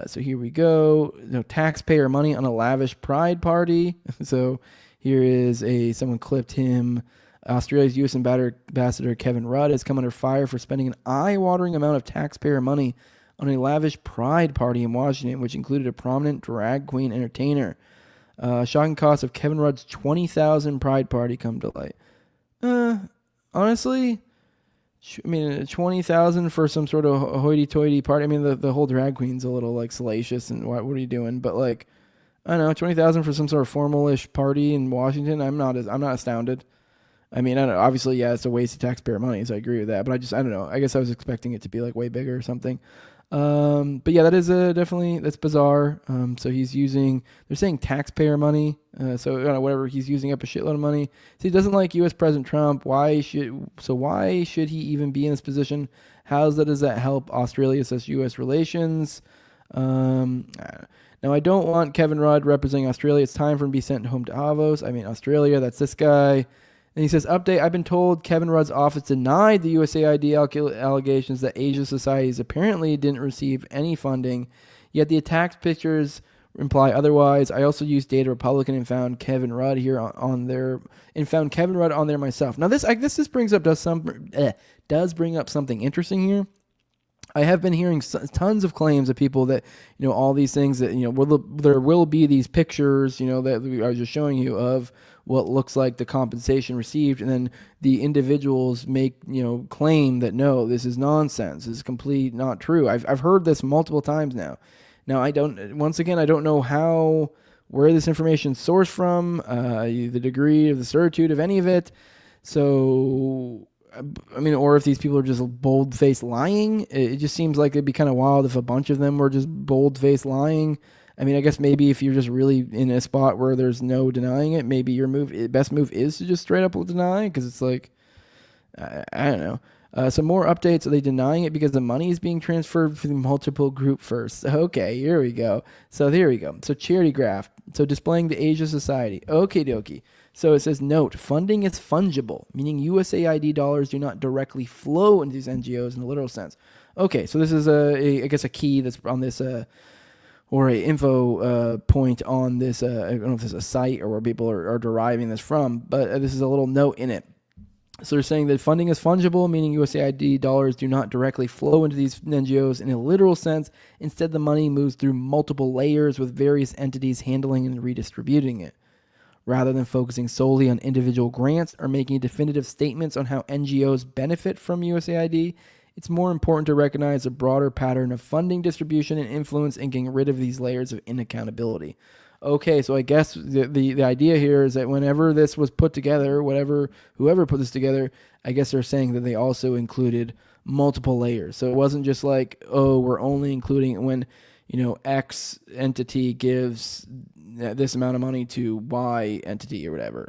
D: So here we go. Taxpayer money on a lavish pride party. So here is someone clipped him. Australia's U.S. Ambassador Kevin Rudd has come under fire for spending an eye-watering amount of taxpayer money on a lavish pride party in Washington, which included a prominent drag queen entertainer. Shocking cost of Kevin Rudd's $20,000 pride party come to light. Honestly, I mean, $20,000 for some sort of hoity-toity party. I mean, the whole drag queen's a little like salacious, and what are you doing? But like, I don't know, $20,000 for some sort of formal-ish party in Washington. I'm not astounded. I mean, I don't know. Obviously, yeah, it's a waste of taxpayer money, so I agree with that. But I don't know. I guess I was expecting it to be like way bigger or something. But yeah, that is definitely, that's bizarre. So they're saying taxpayer money. So whatever, he's using up a shitload of money. So he doesn't like U.S. President Trump. Why should he even be in this position? Does that help Australia's U.S. relations? Now, I don't want Kevin Rudd representing Australia. It's time for him to be sent home to Davos. I mean, Australia, that's this guy. And he says, update, I've been told Kevin Rudd's office denied the USAID allegations that Asia societies apparently didn't receive any funding, yet the attack pictures imply otherwise. I also used Data Republican and found Kevin Rudd here on there myself. Now, this brings up does bring up something interesting here. I have been hearing tons of claims of people that, all these things that, there will be these pictures, that I was just showing you of what looks like the compensation received. And then the individuals make, claim that, no, this is nonsense. This is complete not true. I've heard this multiple times now. Now, I don't know where this information is sourced from, the degree of the certitude of any of it. So, I mean, or if these people are just bold-faced lying. It just seems like it'd be kind of wild if a bunch of them were just bold-faced lying. I mean, I guess maybe if you're just really in a spot where there's no denying it, maybe your best move is to just straight up deny, because it's like, I don't know. Some more updates. Are they denying it because the money is being transferred through multiple group first? Okay, here we go. So here we go. So charity graph. So displaying the Asia Society. Okie dokie. So it says, note, funding is fungible, meaning USAID dollars do not directly flow into these NGOs in the literal sense. Okay, so this is I guess a key that's on this, or a info point on this, I don't know if this is a site or where people are deriving this from, but this is a little note in it. So they're saying that funding is fungible, meaning USAID dollars do not directly flow into these NGOs in a literal sense. Instead, the money moves through multiple layers with various entities handling and redistributing it. Rather than focusing solely on individual grants or making definitive statements on how NGOs benefit from USAID, it's more important to recognize a broader pattern of funding distribution and influence and getting rid of these layers of inaccountability. Okay, so I guess the idea here is that whenever this was put together, whoever put this together, I guess they're saying that they also included multiple layers. So it wasn't just like, oh, we're only including when, X entity gives this amount of money to Y entity or whatever.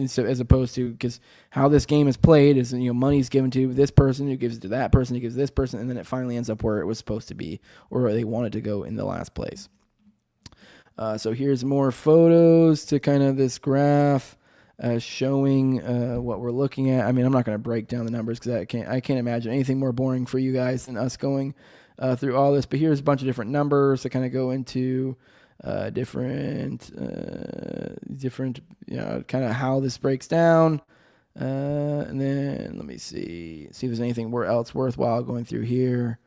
D: So as opposed to, because how this game is played is, money's given to this person who gives it to that person who gives this person, and then it finally ends up where it was supposed to be or they wanted to go in the last place. So here's more photos to kind of this graph showing what we're looking at. I mean, I'm not going to break down the numbers because I can't imagine anything more boring for you guys than us going through all this. But here's a bunch of different numbers that kind of go into different, kind of how this breaks down. And then let me see if there's anything else worthwhile going through here.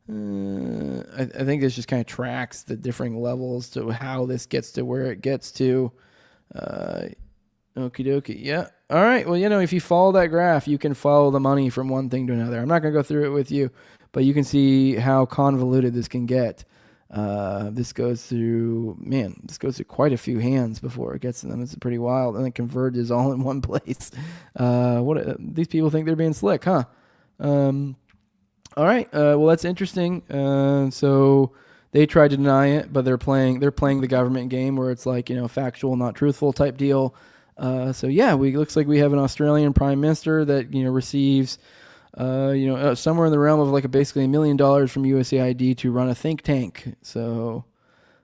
D: I think this just kind of tracks the differing levels to how this gets to where it gets to. Okie dokie. Yeah. All right. Well, if you follow that graph, you can follow the money from one thing to another. I'm not going to go through it with you, but you can see how convoluted this can get. This goes through quite a few hands before it gets to them. It's pretty wild, and it converges all in one place. These people think they're being slick, huh? All right. Well, that's interesting. So they tried to deny it, but they're playing the government game where it's like, factual, not truthful type deal. So yeah, looks like we have an Australian Prime Minister that receives somewhere in the realm of like basically $1 million from USAID to run a think tank. So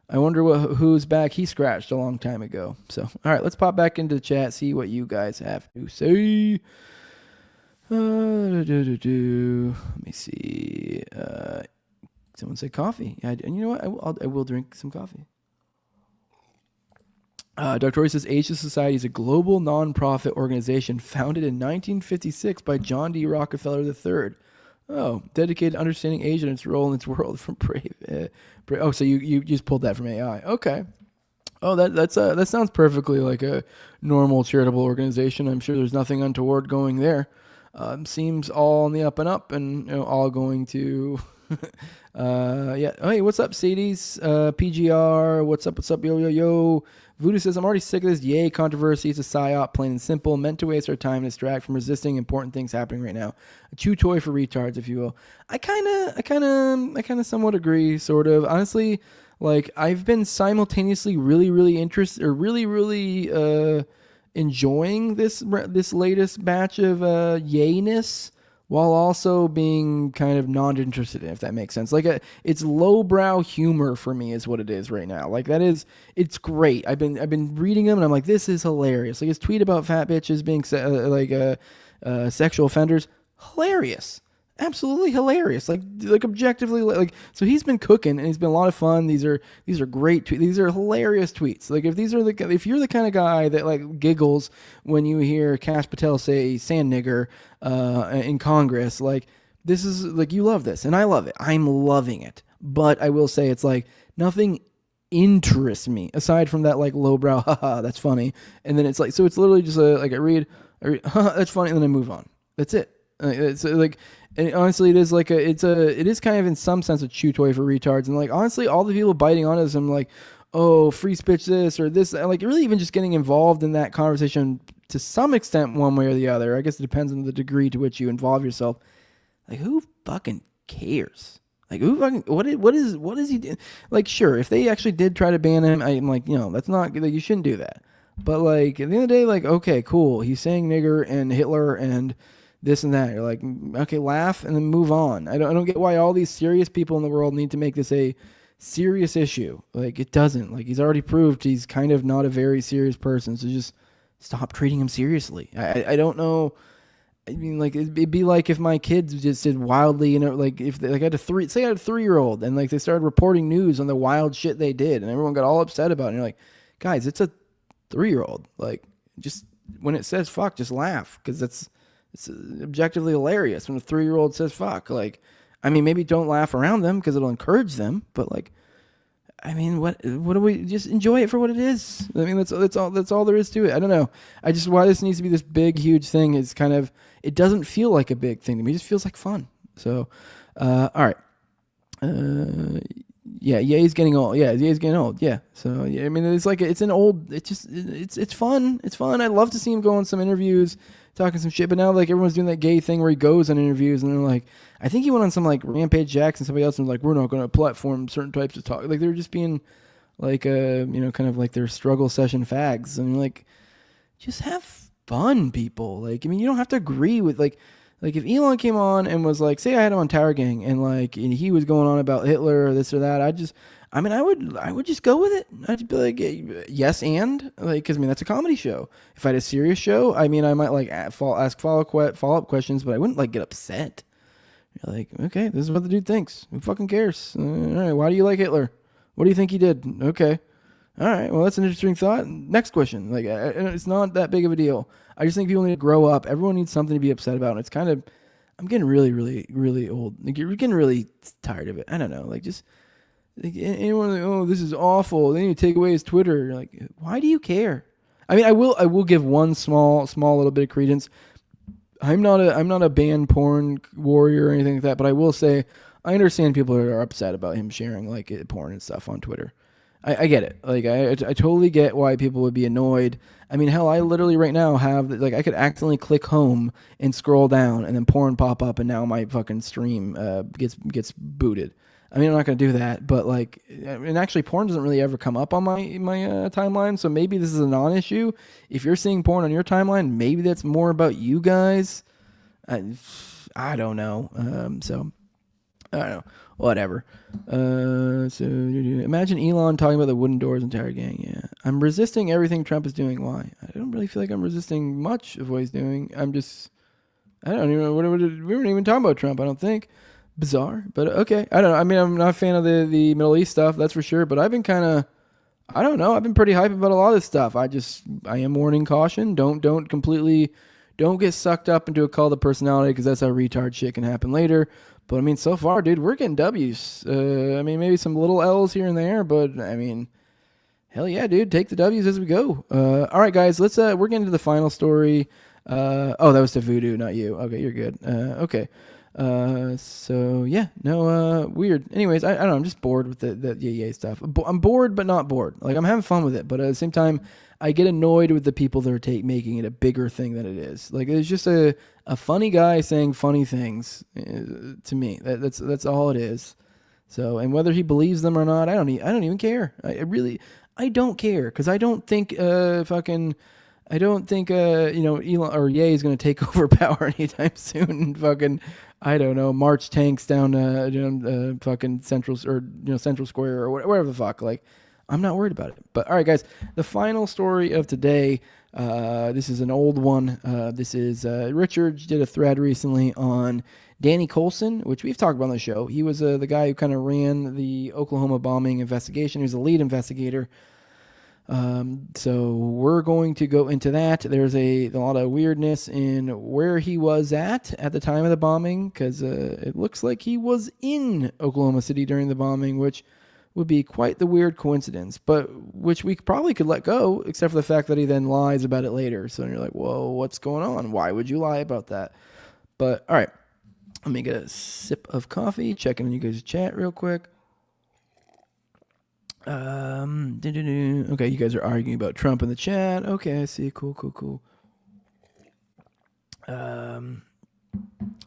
D: I wonder whose back he scratched a long time ago. So all right, let's pop back into the chat, see what you guys have to say. Let me see. Someone said coffee. And you know what? I will drink some coffee. Dr. Roy says Asia Society is a global nonprofit organization founded in 1956 by John D. Rockefeller III. Oh, dedicated to understanding Asia and its role in its world. From so you just pulled that from AI. Okay. Oh, that sounds perfectly like a normal charitable organization. I'm sure there's nothing untoward going there. Seems all on the up and up, and all going to. Yeah. Hey, what's up, Sadie's? PGR. What's up? Yo. Voodoo says, I'm already sick of this yay controversy. It's a psyop, plain and simple, meant to waste our time and distract from resisting important things happening right now. A chew toy for retards, if you will. I kind of somewhat agree, sort of. Honestly, like, I've been simultaneously really interested, or really enjoying this latest batch of yayness, while also being kind of not interested in, if that makes sense. Like, it's lowbrow humor for me is what it is right now. Like, it's great. I've been reading them and I'm like, this is hilarious. Like, his tweet about fat bitches being sexual offenders, hilarious. Absolutely hilarious. Like objectively, like, so he's been cooking and he's been a lot of fun. These are great tweets. These are hilarious tweets. Like, if you're the kind of guy that like giggles when you hear Kash Patel say "sand nigger" in Congress, like, this is like, you love this and I love it. I'm loving it. But I will say, it's like nothing interests me aside from that like lowbrow, haha, that's funny. And then it's like, so it's literally just like I read, haha, that's funny, and then I move on. That's it. It's like. And honestly, it is kind of in some sense a chew toy for retards. And like, honestly, all the people biting on it, I'm like, oh, free speech this or this, like, really even just getting involved in that conversation to some extent, one way or the other. I guess it depends on the degree to which you involve yourself. Like, who fucking cares? Like, who fucking, what is he doing? Like, sure, if they actually did try to ban him, I'm like, that's not, like, you shouldn't do that. But like, at the end of the day, like, okay, cool. He's saying nigger and Hitler and this and that. You're like, okay, laugh and then move on. I don't get why all these serious people in the world need to make this a serious issue. Like, it doesn't. Like, he's already proved he's kind of not a very serious person, so just stop treating him seriously. I don't know. I mean, like, it'd be like if my kids just did wildly, like, if they, like, I had a 3-year-old and like they started reporting news on the wild shit they did and everyone got all upset about it. And you're like, guys, it's a 3-year-old. Like, just when it says fuck, just laugh, because it's objectively hilarious when a 3-year-old says fuck. Like, I mean, maybe don't laugh around them because it'll encourage them, but like, I mean, what do we, just enjoy it for what it is? I mean, that's all there is to it. I don't know. Why this needs to be this big, huge thing is kind of, it doesn't feel like a big thing to me. It just feels like fun. So, all right. Yeah, he's getting old. Yeah, he's getting old. Yeah. So, yeah, I mean, it's like, it's fun. It's fun. I'd love to see him go on some interviews, talking some shit, but now like everyone's doing that gay thing where he goes on interviews and they're like, I think he went on some like Rampage Jacks and somebody else and was like, we're not going to platform certain types of talk. Like, they're just being like, kind of like their struggle session fags. And like, just have fun, people. Like, I mean, you don't have to agree with like if Elon came on and was like, say I had him on Tower Gang and like, and he was going on about Hitler or this or that, I would just go with it. I'd be like, yes, and like, because I mean, that's a comedy show. If I had a serious show, I mean, I might like ask follow-up questions, but I wouldn't like get upset. You're like, okay, this is what the dude thinks. Who fucking cares? All right, why do you like Hitler? What do you think he did? Okay, all right, well, that's an interesting thought. Next question. Like, it's not that big of a deal. I just think people need to grow up. Everyone needs something to be upset about, and it's kind of, I'm getting really old. Like, you're getting really tired of it. I don't know, like, just. Like, anyone like, oh, this is awful. Then you take away his Twitter. You're like, why do you care? I mean, I will give one small little bit of credence. I'm not a ban porn warrior or anything like that, but I will say I understand people are upset about him sharing like porn and stuff on Twitter. I get it. Like, I totally get why people would be annoyed. I mean, hell, I literally right now have, like, I could accidentally click home and scroll down and then porn pop up and now my fucking stream gets booted. I mean, I'm not going to do that, but like, and actually porn doesn't really ever come up on my timeline. So maybe this is a non-issue. If you're seeing porn on your timeline, maybe that's more about you guys. I don't know. So I don't know. Whatever. So imagine Elon talking about the wooden doors entire gang. Yeah. I'm resisting everything Trump is doing. Why? I don't really feel like I'm resisting much of what he's doing. I don't even know we weren't even talking about Trump, I don't think. Bizarre, but okay. I don't know. I mean, I'm not a fan of the Middle East stuff, that's for sure, but I've been kind of, I don't know. I've been pretty hype about a lot of this stuff. I am warning caution. Don't get sucked up into a cult of personality, because that's how retard shit can happen later. But I mean, so far, dude, we're getting W's. I mean, maybe some little L's here and there, but I mean, hell yeah, dude, take the W's as we go. All right, guys, we're getting to the final story. Oh, that was to Voodoo, not you. Okay, you're good. Okay. So yeah, no, weird. Anyways, I don't know. I'm just bored with the yay stuff. I'm bored, but not bored. Like, I'm having fun with it, but at the same time, I get annoyed with the people that are making it a bigger thing than it is. Like, it's just a funny guy saying funny things to me. That's all it is. So, and whether he believes them or not, I don't even care. I don't care, because I don't think Elon or Ye is going to take over power anytime soon. And fucking, I don't know, march tanks down fucking Central Square or whatever the fuck. Like, I'm not worried about it. But all right, guys, the final story of today. This is an old one. This is Richard did a thread recently on Danny Coulson, which we've talked about on the show. He was the guy who kind of ran the Oklahoma bombing investigation. He was the lead investigator. So we're going to go into that. There's a lot of weirdness in where he was at the time of the bombing, because it looks like he was in Oklahoma City during the bombing, which would be quite the weird coincidence, but which we probably could let go, except for the fact that he then lies about it later. So you're like, whoa, what's going on? Why would you lie about that? But all right, let me get a sip of coffee, checking on you guys' chat real quick. Okay, you guys are arguing about Trump in the chat. Okay, I see. Cool.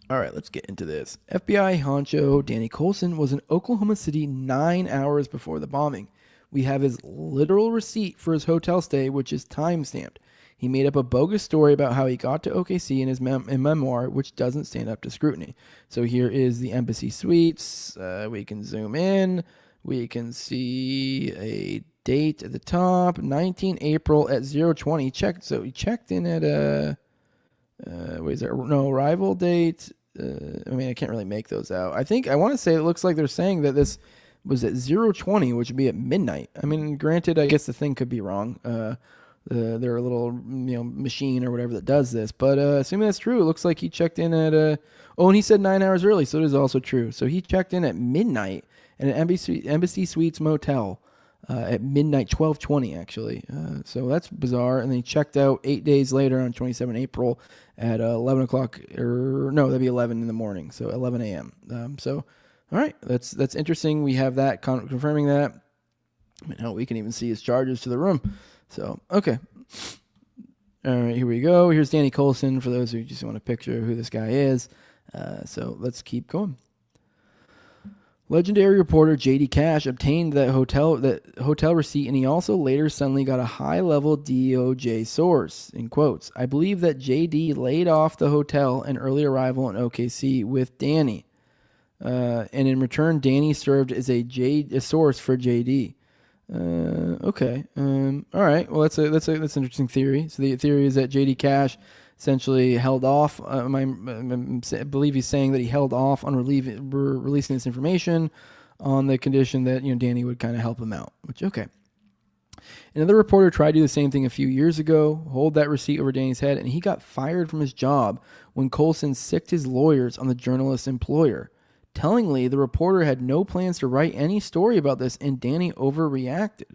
D: All right, let's get into this. FBI honcho Danny Coulson was in Oklahoma City 9 hours before the bombing. We have his literal receipt for his hotel stay, which is time-stamped. He made up a bogus story about how he got to OKC in his memoir, which doesn't stand up to scrutiny. So here is the embassy suites. We can zoom in. We can see a date at the top, 19 April at 0:20. So he checked in at arrival date. I mean, I can't really make those out. I want to say it looks like they're saying that this was at 0:20, which would be at midnight. I mean, granted, I guess the thing could be wrong. They're a little, machine or whatever that does this. But assuming that's true, it looks like he checked in at and he said 9 hours early, so it is also true. So he checked in at midnight at an Embassy Suites motel at midnight, 12:20 actually. So that's bizarre. And then he checked out 8 days later on 27 April at 11 o'clock, or no, that'd be 11 in the morning, so 11 a.m. So, all right, that's interesting. We have that confirming that. I mean, hell, we can even see his charges to the room. So, okay. All right, here we go. Here's Danny Coulson, for those who just want to picture who this guy is. So let's keep going. Legendary reporter J.D. Cash obtained that hotel receipt, and he also later suddenly got a high-level DOJ source, in quotes. I believe that J.D. laid off the hotel and early arrival in OKC with Danny. And in return, Danny served as a source for J.D. Okay. All right. Well, that's an interesting theory. So the theory is that J.D. Cash essentially held off. I believe he's saying that he held off on releasing this information on the condition that Danny would kind of help him out. Which, okay. Another reporter tried to do the same thing a few years ago, hold that receipt over Danny's head, and he got fired from his job when Coulson sicked his lawyers on the journalist's employer. Tellingly, the reporter had no plans to write any story about this, and Danny overreacted.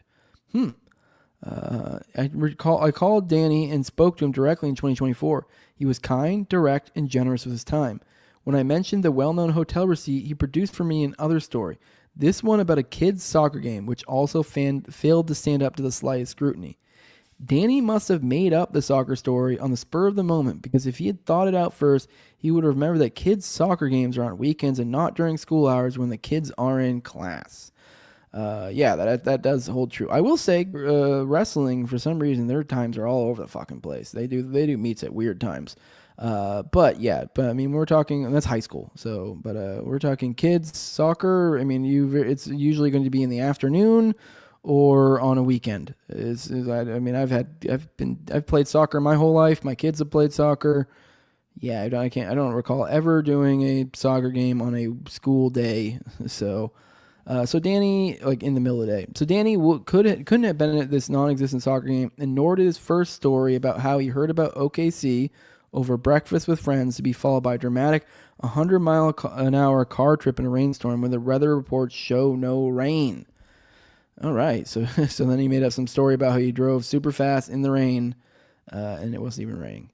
D: I called Danny and spoke to him directly in 2024. He was kind, direct, and generous with his time. When I mentioned the well-known hotel receipt he produced for me another story, this one about a kid's soccer game, which also failed to stand up to the slightest scrutiny. Danny must have made up the soccer story on the spur of the moment, because if he had thought it out first, he would have remembered that kids' soccer games are on weekends and not during school hours when the kids are in class. That does hold true. I will say, wrestling, for some reason, their times are all over the fucking place. They do meets at weird times. But I mean, we're talking, and that's high school. So, but we're talking kids soccer. I mean, it's usually going to be in the afternoon or on a weekend. I've played soccer my whole life. My kids have played soccer. Yeah, I don't recall ever doing a soccer game on a school day. So Danny, like in the middle of the day. So Danny couldn't have been at this non-existent soccer game, and nor did his first story about how he heard about OKC over breakfast with friends to be followed by a dramatic 100-mile-an-hour car trip in a rainstorm when the weather reports show no rain. All right, so then he made up some story about how he drove super fast in the rain, and it wasn't even raining.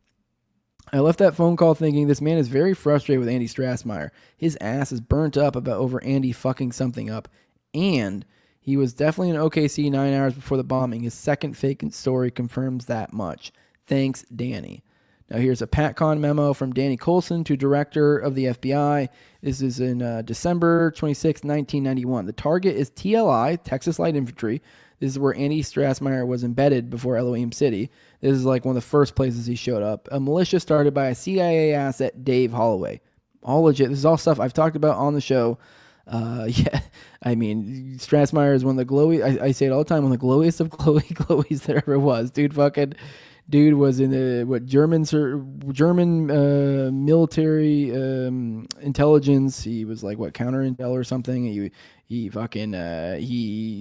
D: I left that phone call thinking this man is very frustrated with Andy Strassmeyer. His ass is burnt up over Andy fucking something up, and he was definitely in OKC 9 hours before the bombing. His second fake story confirms that much. Thanks, Danny. Now here's a PatCon memo from Danny Coulson to director of the FBI. This is in December 26, 1991. The target is TLI, Texas Light Infantry. This is where Andy Strassmeyer was embedded before Elohim City. This is like one of the first places he showed up. A militia started by a CIA asset, Dave Holloway. All legit. This is all stuff I've talked about on the show. I mean, Strassmeyer is one of the glowy. I say it all the time, one of the glowiest of glowies there ever was. Dude was in the German military intelligence. He was like what, counter intel or something. He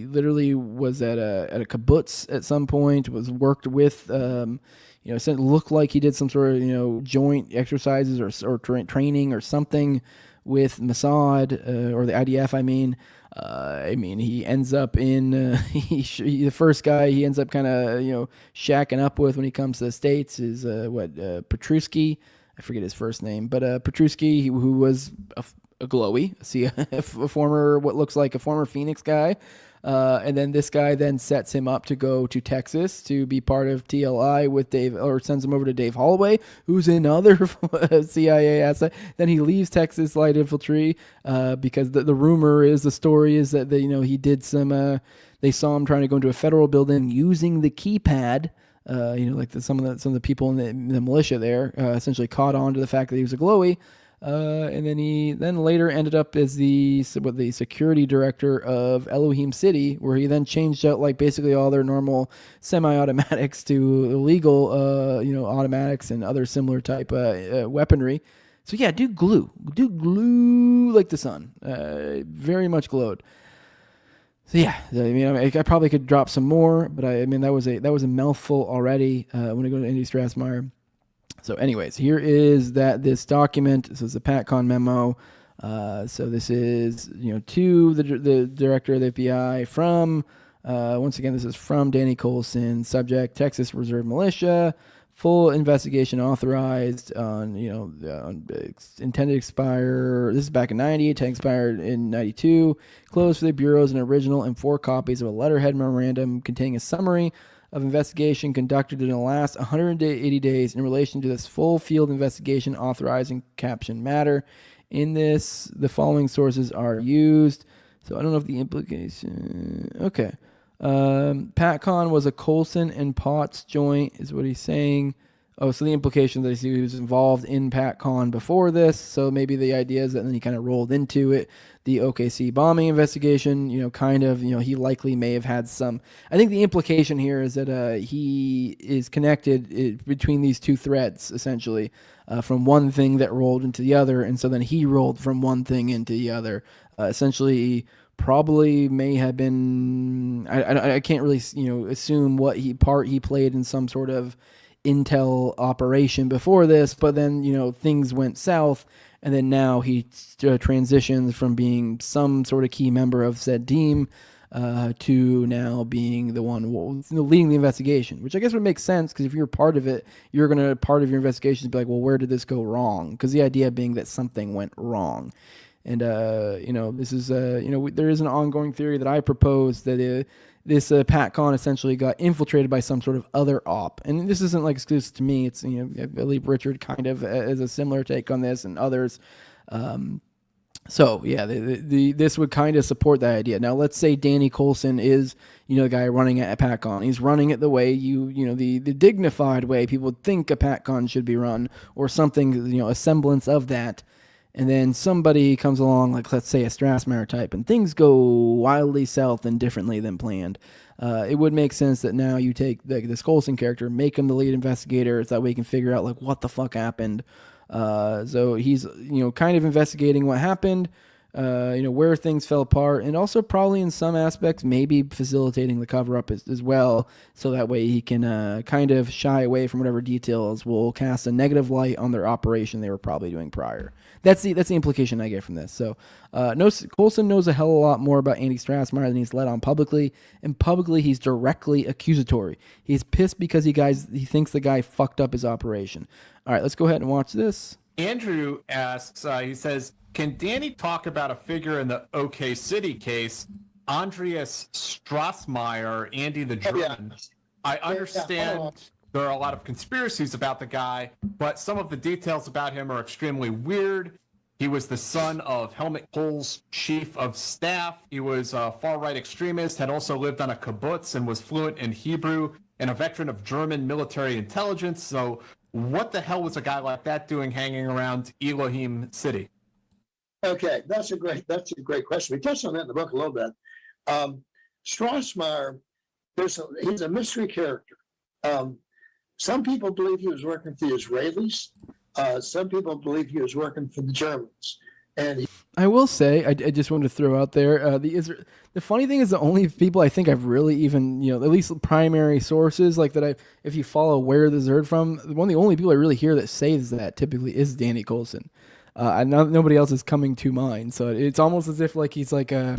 D: literally was at a kibbutz at some point. Worked with looked like he did some sort of joint exercises or training or something with Mossad or the IDF. He ends up in the first guy he ends up kind of shacking up with when he comes to the States is Petruski. I forget his first name, but Petruski, who was a glowy, a former, what looks like a former Phoenix guy. And then this guy then sets him up to go to Texas to be part of TLI with Dave, or sends him over to Dave Holloway, who's another CIA asset. Then he leaves Texas Light Infantry because the story is that he did some. They saw him trying to go into a federal building using the keypad. Some of the people in the militia there essentially caught on to the fact that he was a glowy. And then he later ended up as the security director of Elohim City, where he then changed out like basically all their normal semi-automatics to illegal, automatics and other similar type weaponry. So yeah, dude glue like the sun, very much glowed. So yeah, I probably could drop some more, but that was a mouthful already. When I go to Andy Strassmeyer. So anyways, here is this document. This is a PatCon memo. So this is, to the director of the FBI from, once again, this is from Danny Coulson, subject, Texas Reserve Militia, full investigation authorized on intended to expire. This is back in 90, intended expired in 92, closed for the bureaus, an original and 4 copies of a letterhead memorandum containing a summary of investigation conducted in the last 180 days in relation to this full field investigation authorizing caption matter. In this, the following sources are used. So I don't know if the implication... Okay. PatCon was a Coulson and Potts joint, is what he's saying. Oh, so the implication that he was involved in PatCon before this. So maybe the idea is that then he kind of rolled into it. The OKC bombing investigation, he likely may have had some. I think the implication here is that he is connected between these two threads, essentially, from one thing that rolled into the other. And so then he rolled from one thing into the other. Essentially, probably may have been, I can't really, assume what part he played in some sort of intel operation before this, but then, things went south. And then now he transitions from being some sort of key member of said team to now being the one leading the investigation, which I guess would make sense because if you're part of it, you're going to, part of your investigation is be like, well, where did this go wrong? Because the idea being that something went wrong. And, this is, there is an ongoing theory that I propose that this PatCon essentially got infiltrated by some sort of other op. And this isn't like exclusive to me. It's, I believe Richard kind of has a similar take on this and others. So yeah, this would kind of support that idea. Now let's say Danny Coulson is, the guy running at PatCon. He's running it the way the dignified way people would think a PatCon should be run, or something, a semblance of that. And then somebody comes along, like let's say a Strassmeyer type, and things go wildly south and differently than planned. It would make sense that now you take this Coulson character, make him the lead investigator, so that way you can figure out like what the fuck happened. So he's, kind of investigating what happened, where things fell apart, and also probably in some aspects, maybe facilitating the cover up as well. So that way he can, kind of shy away from whatever details will cast a negative light on their operation they were probably doing prior. That's the implication I get from this. So, Coulson knows a hell of a lot more about Andy Strassmeyer than he's let on publicly, and publicly he's directly accusatory. He's pissed because he thinks the guy fucked up his operation. All right, let's go ahead and watch this.
G: Andrew asks, he says, can Danny talk about a figure in the OKC case, Andreas Strassmeyer, Andy the German? I understand there are a lot of conspiracies about the guy, but some of the details about him are extremely weird. He was the son of Helmut Kohl's chief of staff. He was a far-right extremist, had also lived on a kibbutz and was fluent in Hebrew, and a veteran of German military intelligence. So what the hell was a guy like that doing hanging around Elohim City?
H: Okay, that's a great question. We touched on that in the book a little bit. Strassmeyer, he's a mystery character. Some people believe he was working for the Israelis. Some people believe he was working for the Germans. And
D: I will say, I just wanted to throw out there, the funny thing is the only people I think I've really even, at least primary sources like that, if you follow where this is heard from, one of the only people I really hear that says that typically is Danny Coulson. Nobody else is coming to mind. So it's almost as if like he's like a...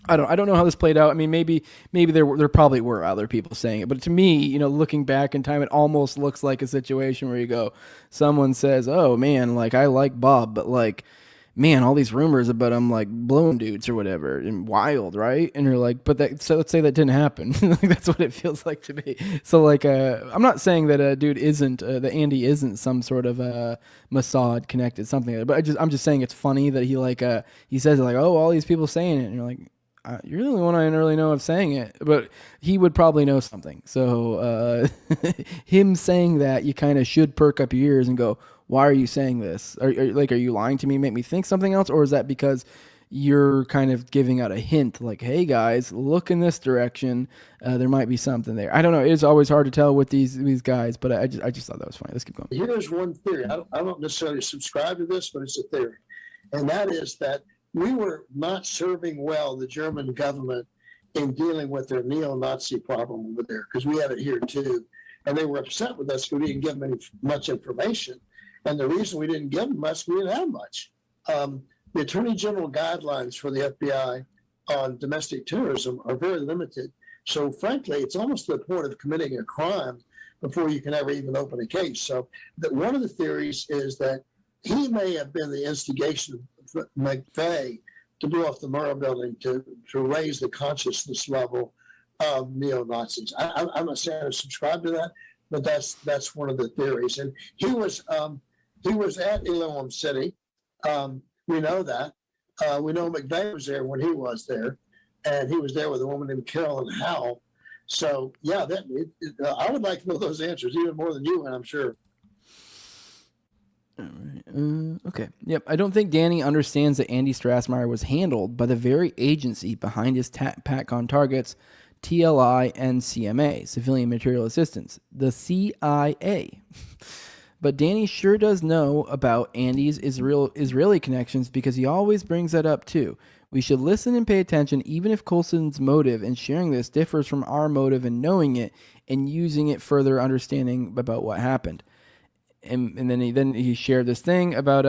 D: I don't know how this played out. I mean, maybe there probably were other people saying it, but to me, looking back in time, it almost looks like a situation where you go, someone says, "Oh man, like I like Bob, but like, man, all these rumors about him like blowing dudes or whatever and wild, right?" And you're like, so let's say that didn't happen. That's what it feels like to me. So like, I'm not saying that a dude isn't that Andy isn't some sort of Mossad connected something, but I'm just saying it's funny that he says like, "Oh, all these people saying it," and you're like, you're the only one I really know of saying it, but he would probably know something. So him saying that, you kind of should perk up your ears and go, why are you saying this? Are you lying to me, make me think something else? Or is that because you're kind of giving out a hint like, hey guys, look in this direction. There might be something there. I don't know. It's always hard to tell with these guys, but I just thought that was funny. Let's keep going.
H: Here's one theory. I don't necessarily subscribe to this, but it's a theory. And that is that we were not serving well the German government in dealing with their neo-Nazi problem over there, because we had it here too. And they were upset with us because we didn't give them much information. And the reason we didn't give them much, we didn't have much. The Attorney General guidelines for the FBI on domestic terrorism are very limited. So frankly, it's almost to the point of committing a crime before you can ever even open a case. So one of the theories is that he may have been the instigation of McVeigh to blow off the Murrah building to raise the consciousness level of neo-Nazis. I'm not saying I subscribe to that, but that's one of the theories. And he was at Elohim City. We know that. We know McVeigh was there when he was there, and he was there with a woman named Carolyn Howell. So yeah, I would like to know those answers even more than you, and I'm sure.
D: All right. Okay. Yep. I don't think Danny understands that Andy Strassmeyer was handled by the very agency behind his PatCon targets, TLI and CMA, Civilian Material Assistance, the CIA. But Danny sure does know about Andy's Israeli connections because he always brings that up too. We should listen and pay attention even if Coulson's motive in sharing this differs from our motive in knowing it and using it further understanding about what happened. And then he shared this thing about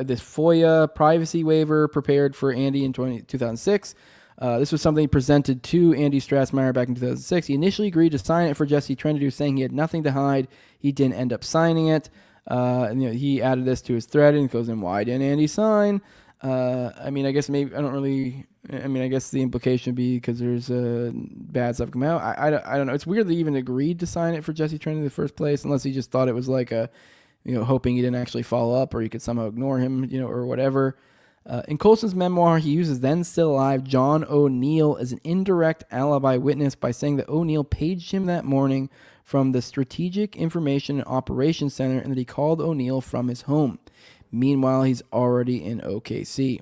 D: this FOIA privacy waiver prepared for Andy in 2006. This was something presented to Andy Strassmeyer back in 2006. He initially agreed to sign it for Jesse Trentadue, saying he had nothing to hide. He didn't end up signing it. And he added this to his thread and goes in, why didn't Andy sign? I mean, I guess maybe I don't really. I mean, I guess the implication would be because there's bad stuff coming out. I don't know. It's weird they even agreed to sign it for Jesse Trent in the first place, unless he just thought it was like a, hoping he didn't actually follow up or he could somehow ignore him, or whatever. In Coulson's memoir, he uses then still alive John O'Neill as an indirect alibi witness by saying that O'Neill paged him that morning from the Strategic Information and Operations Center and that he called O'Neill from his home. Meanwhile, he's already in OKC.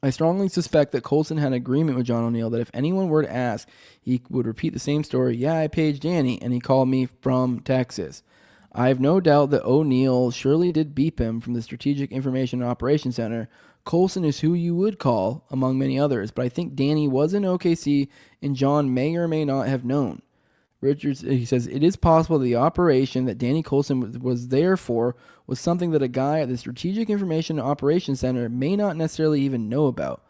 D: I strongly suspect that Coulson had an agreement with John O'Neill that if anyone were to ask, he would repeat the same story. Yeah, I paged Danny, and he called me from Texas. I have no doubt that O'Neill surely did beep him from the Strategic Information and Operations Center. Coulson is who you would call, among many others, but I think Danny was in OKC, and John may or may not have known. Richards, he says, it is possible the operation that Danny Coulson was there for was something that a guy at the Strategic Information and Operations Center may not necessarily even know about.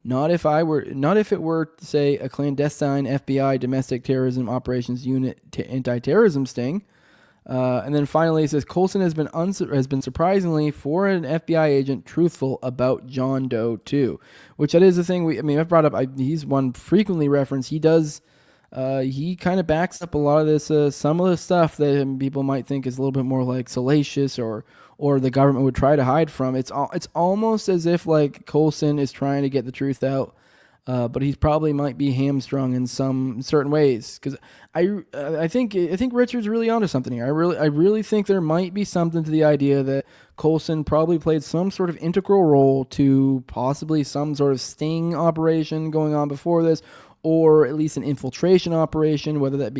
D: Not if it were, say, a clandestine FBI domestic terrorism operations unit anti-terrorism sting. And then finally, he says Coulson has been surprisingly, for an FBI agent, truthful about John Doe too, which that is the thing. I've brought up. He's one frequently referenced. He does. He kind of backs up a lot of this, some of the stuff that people might think is a little bit more like salacious or the government would try to hide from. It's almost as if like Coulson is trying to get the truth out, but he probably might be hamstrung in some certain ways. Because I think Richard's really onto something here. I really think there might be something to the idea that Coulson probably played some sort of integral role to possibly some sort of sting operation going on before this, or at least an infiltration operation, whether that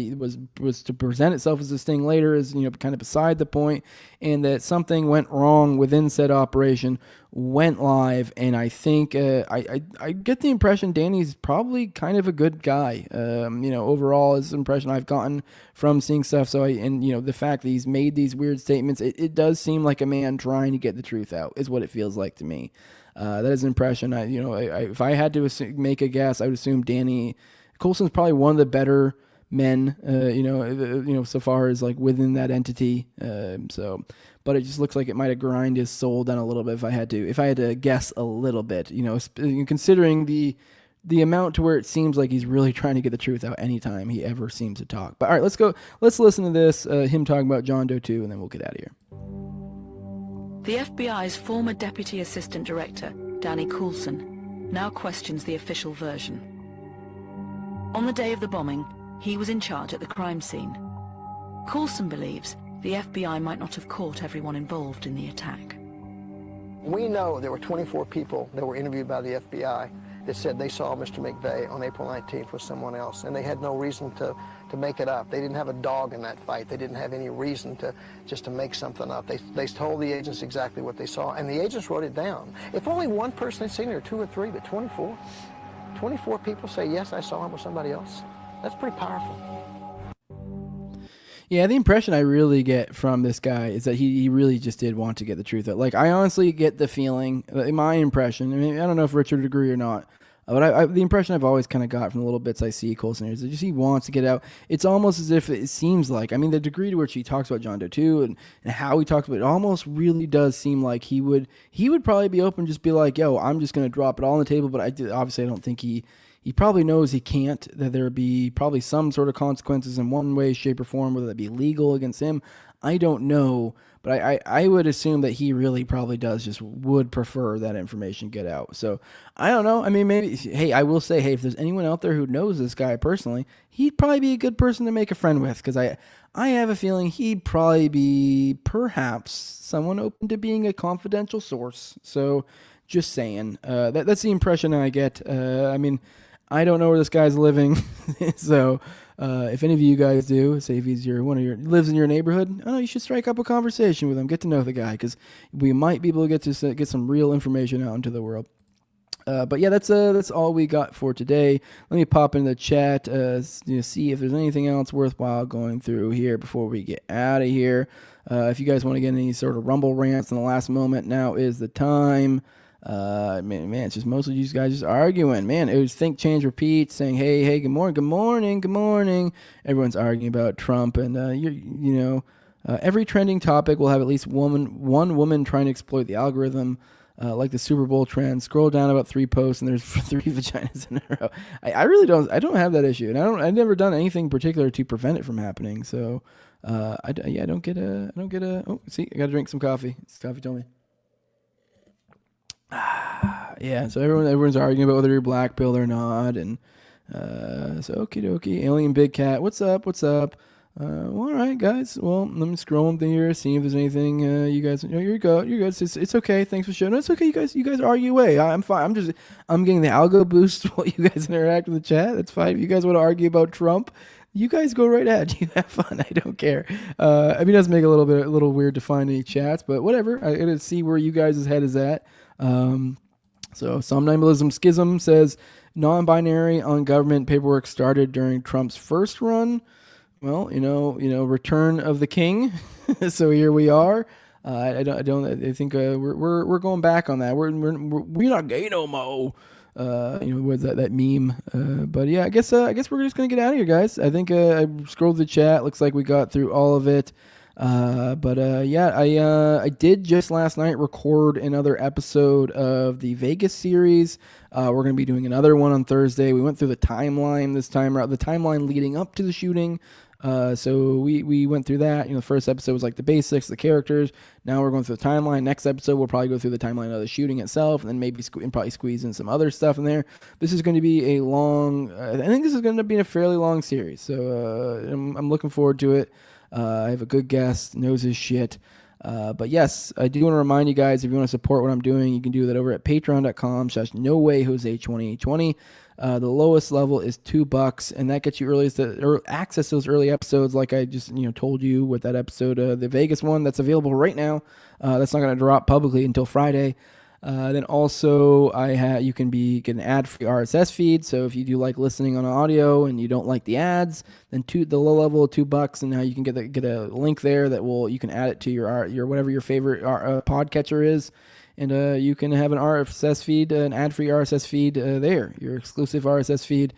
D: was to present itself as a sting later is kind of beside the point, and that something went wrong within said operation, went live, and I think I get the impression Danny's probably kind of a good guy. Overall is the impression I've gotten from seeing stuff. So the fact that he's made these weird statements, it does seem like a man trying to get the truth out is what it feels like to me. That is an impression. If I had to make a guess, I would assume Danny Coulson's probably one of the better men. So far as like within that entity. But it just looks like it might have grind his soul down a little bit if I had to guess a little bit. Considering the amount to where it seems like he's really trying to get the truth out anytime he ever seems to talk. But all right, let's go. Let's listen to this. Him talking about John Doe 2, and then we'll get out of here.
I: The FBI's former Deputy Assistant Director, Danny Coulson, now questions the official version. On the day of the bombing, he was in charge at the crime scene. Coulson believes the FBI might not have caught everyone involved in the attack.
E: We know there were 24 people that were interviewed by the FBI that said they saw Mr. McVeigh on April 19th with someone else, and they had no reason to make it up. They didn't have a dog in that fight. They didn't have any reason to make something up. They told the agents exactly what they saw, and the agents wrote it down. If only one person had seen it, or two or three, but 24 people say, yes, I saw him with somebody else. That's pretty powerful.
D: Yeah, the impression I really get from this guy is that he really just did want to get the truth out. Like, I honestly get the feeling, my impression, I don't know if Richard would agree or not, but the impression I've always kind of got from the little bits I see Coulson is that just he wants to get out. It's almost as if it seems like, the degree to which he talks about John Doe 2 and how he talks about it almost really does seem like he would probably be open, just be like, yo, I'm just going to drop it all on the table, but obviously I don't think he probably knows he can't, that there would be probably some sort of consequences in one way, shape, or form, whether that be legal against him. I don't know, but I would assume that he really probably would prefer that information get out. So I don't know. Maybe, hey, I will say, hey, if there's anyone out there who knows this guy personally, he'd probably be a good person to make a friend with, because I have a feeling he'd probably be perhaps someone open to being a confidential source. So just saying, that's the impression I get. I don't know where this guy's living, so if any of you guys do, say if he's lives in your neighborhood, I don't know, you should strike up a conversation with him, get to know the guy, because we might be able to get some real information out into the world. But yeah, that's all we got for today. Let me pop in the chat, see if there's anything else worthwhile going through here before we get out of here. If you guys want to get any sort of rumble rants in the last moment, now is the time. Man, it's just mostly you guys just arguing. Man, it was Think, Change, Repeat, saying, hey, good morning. Everyone's arguing about Trump, and every trending topic will have at least one woman trying to exploit the algorithm. like the Super Bowl trend. Scroll down about 3 posts and there's 3 vaginas in a row. I really don't have that issue, and I've never done anything particular to prevent it from happening. So I don't get a. Oh, see, I got to drink some coffee. This coffee told me. Yeah, so everyone's arguing about whether you're black pilled or not, and so okie dokie. Alien Big Cat, what's up? Well, all right, guys. Well, let me scroll through here, see if there's anything you guys. Oh, you're good. It's okay. Thanks for showing. No, it's okay. You guys argue away. I'm fine. I'm getting the algo boost while you guys interact with the chat. That's fine. If you guys want to argue about Trump, you guys go right ahead. You have fun. I don't care. I mean, it does make it a little weird to find any chats, but whatever. I gotta see where you guys' head is at. So Somnambulism Schism says non-binary on government paperwork started during Trump's first run. Well, return of the king. So here we are. I think we're going back on that. We're not gay no more. With that meme. But yeah, I guess we're just gonna get out of here, guys. I think I scrolled the chat. Looks like we got through all of it. I did just last night record another episode of the Vegas series. We're going to be doing another one on Thursday. We went through the timeline this time around, the timeline leading up to the shooting. So we went through that. The first episode was like the basics, the characters. Now we're going through the timeline. Next episode, we'll probably go through the timeline of the shooting itself, and then maybe probably squeeze in some other stuff in there. This is going to be a long. I think this is going to be a fairly long series. So I'm looking forward to it. I have a good guest, knows his shit. But yes, I do want to remind you guys, if you want to support what I'm doing, you can do that over at patreon.com/nowayjose2020. The lowest level is $2, and that gets you access to those early episodes, like I just told you with that episode, the Vegas one that's available right now. That's not going to drop publicly until Friday. Then also you can get an ad-free RSS feed. So if you do like listening on audio and you don't like the ads, then the low level of $2, and now you can get a link there that you can add it to your whatever your favorite podcatcher is, and you can have an RSS feed, an ad-free RSS feed there, your exclusive RSS feed.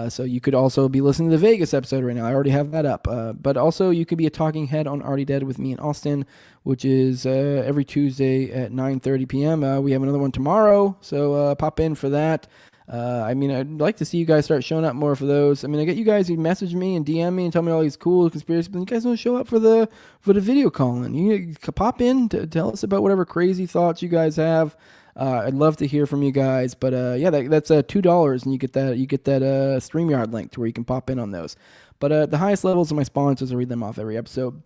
D: So you could also be listening to the Vegas episode right now. I already have that up. But also you could be a talking head on Already Dead with me and Austin, which is every Tuesday at 9:30 p.m. We have another one tomorrow, so pop in for that. I'd like to see you guys start showing up more for those. I get you guys who message me and DM me and tell me all these cool conspiracies, but you guys don't show up for the video calling. You pop in to tell us about whatever crazy thoughts you guys have. I'd love to hear from you guys, but that's $2, and you get that StreamYard link to where you can pop in on those. But the highest levels of my sponsors, I read them off every episode.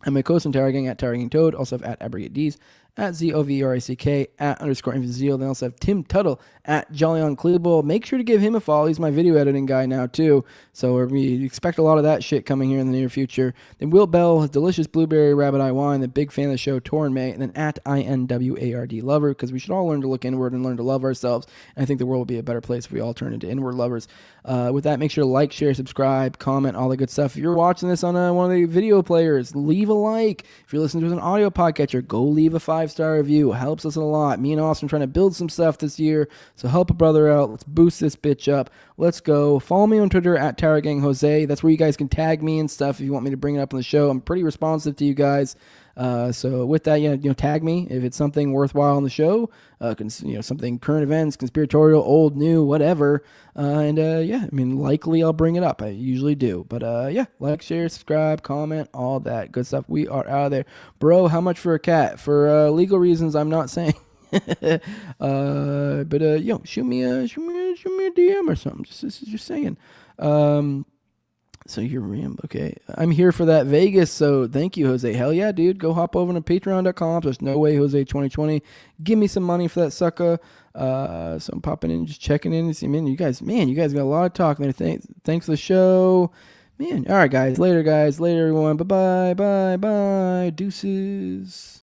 D: I'm my co-host on Targeting at Targeting Toad, also have at AbrogateDs, at ZOVRACK, at _Infazeal. They also have Tim Tuttle at Jolly on Cleeble. Make sure to give him a follow. He's my video editing guy now, too. So we expect a lot of that shit coming here in the near future. Then Will Bell, his delicious blueberry rabbit eye wine, the big fan of the show, Torrin May, and then at INWARD Lover, because we should all learn to look inward and learn to love ourselves. And I think the world will be a better place if we all turn into inward lovers. With that, make sure to like, share, subscribe, comment, all the good stuff. If you're watching this on one of the video players, leave a like. If you're listening to an audio podcatcher, go leave a 5-star review. It helps us a lot. Me and Austin are trying to build some stuff this year, so help a brother out. Let's boost this bitch up. Let's go. Follow me on Twitter at TargetGangJose. That's where you guys can tag me and stuff if you want me to bring it up on the show. I'm pretty responsive to you guys. So with that, tag me if it's something worthwhile on the show, something current events, conspiratorial, old, new, whatever. Likely I'll bring it up. I usually do, but like, share, subscribe, comment, all that good stuff. We are out of there, bro. How much for a cat? For legal reasons, I'm not saying. Shoot me a DM or something. Just saying. So you're okay. I'm here for that Vegas, so thank you, Jose. Hell yeah, dude. Go hop over to patreon.com. There's no way Jose 2020. Give me some money for that sucker. So I'm popping in, just checking in and see, you guys got a lot of talk there. Thanks for the show. Man. All right, guys. Later, everyone. Bye. Deuces.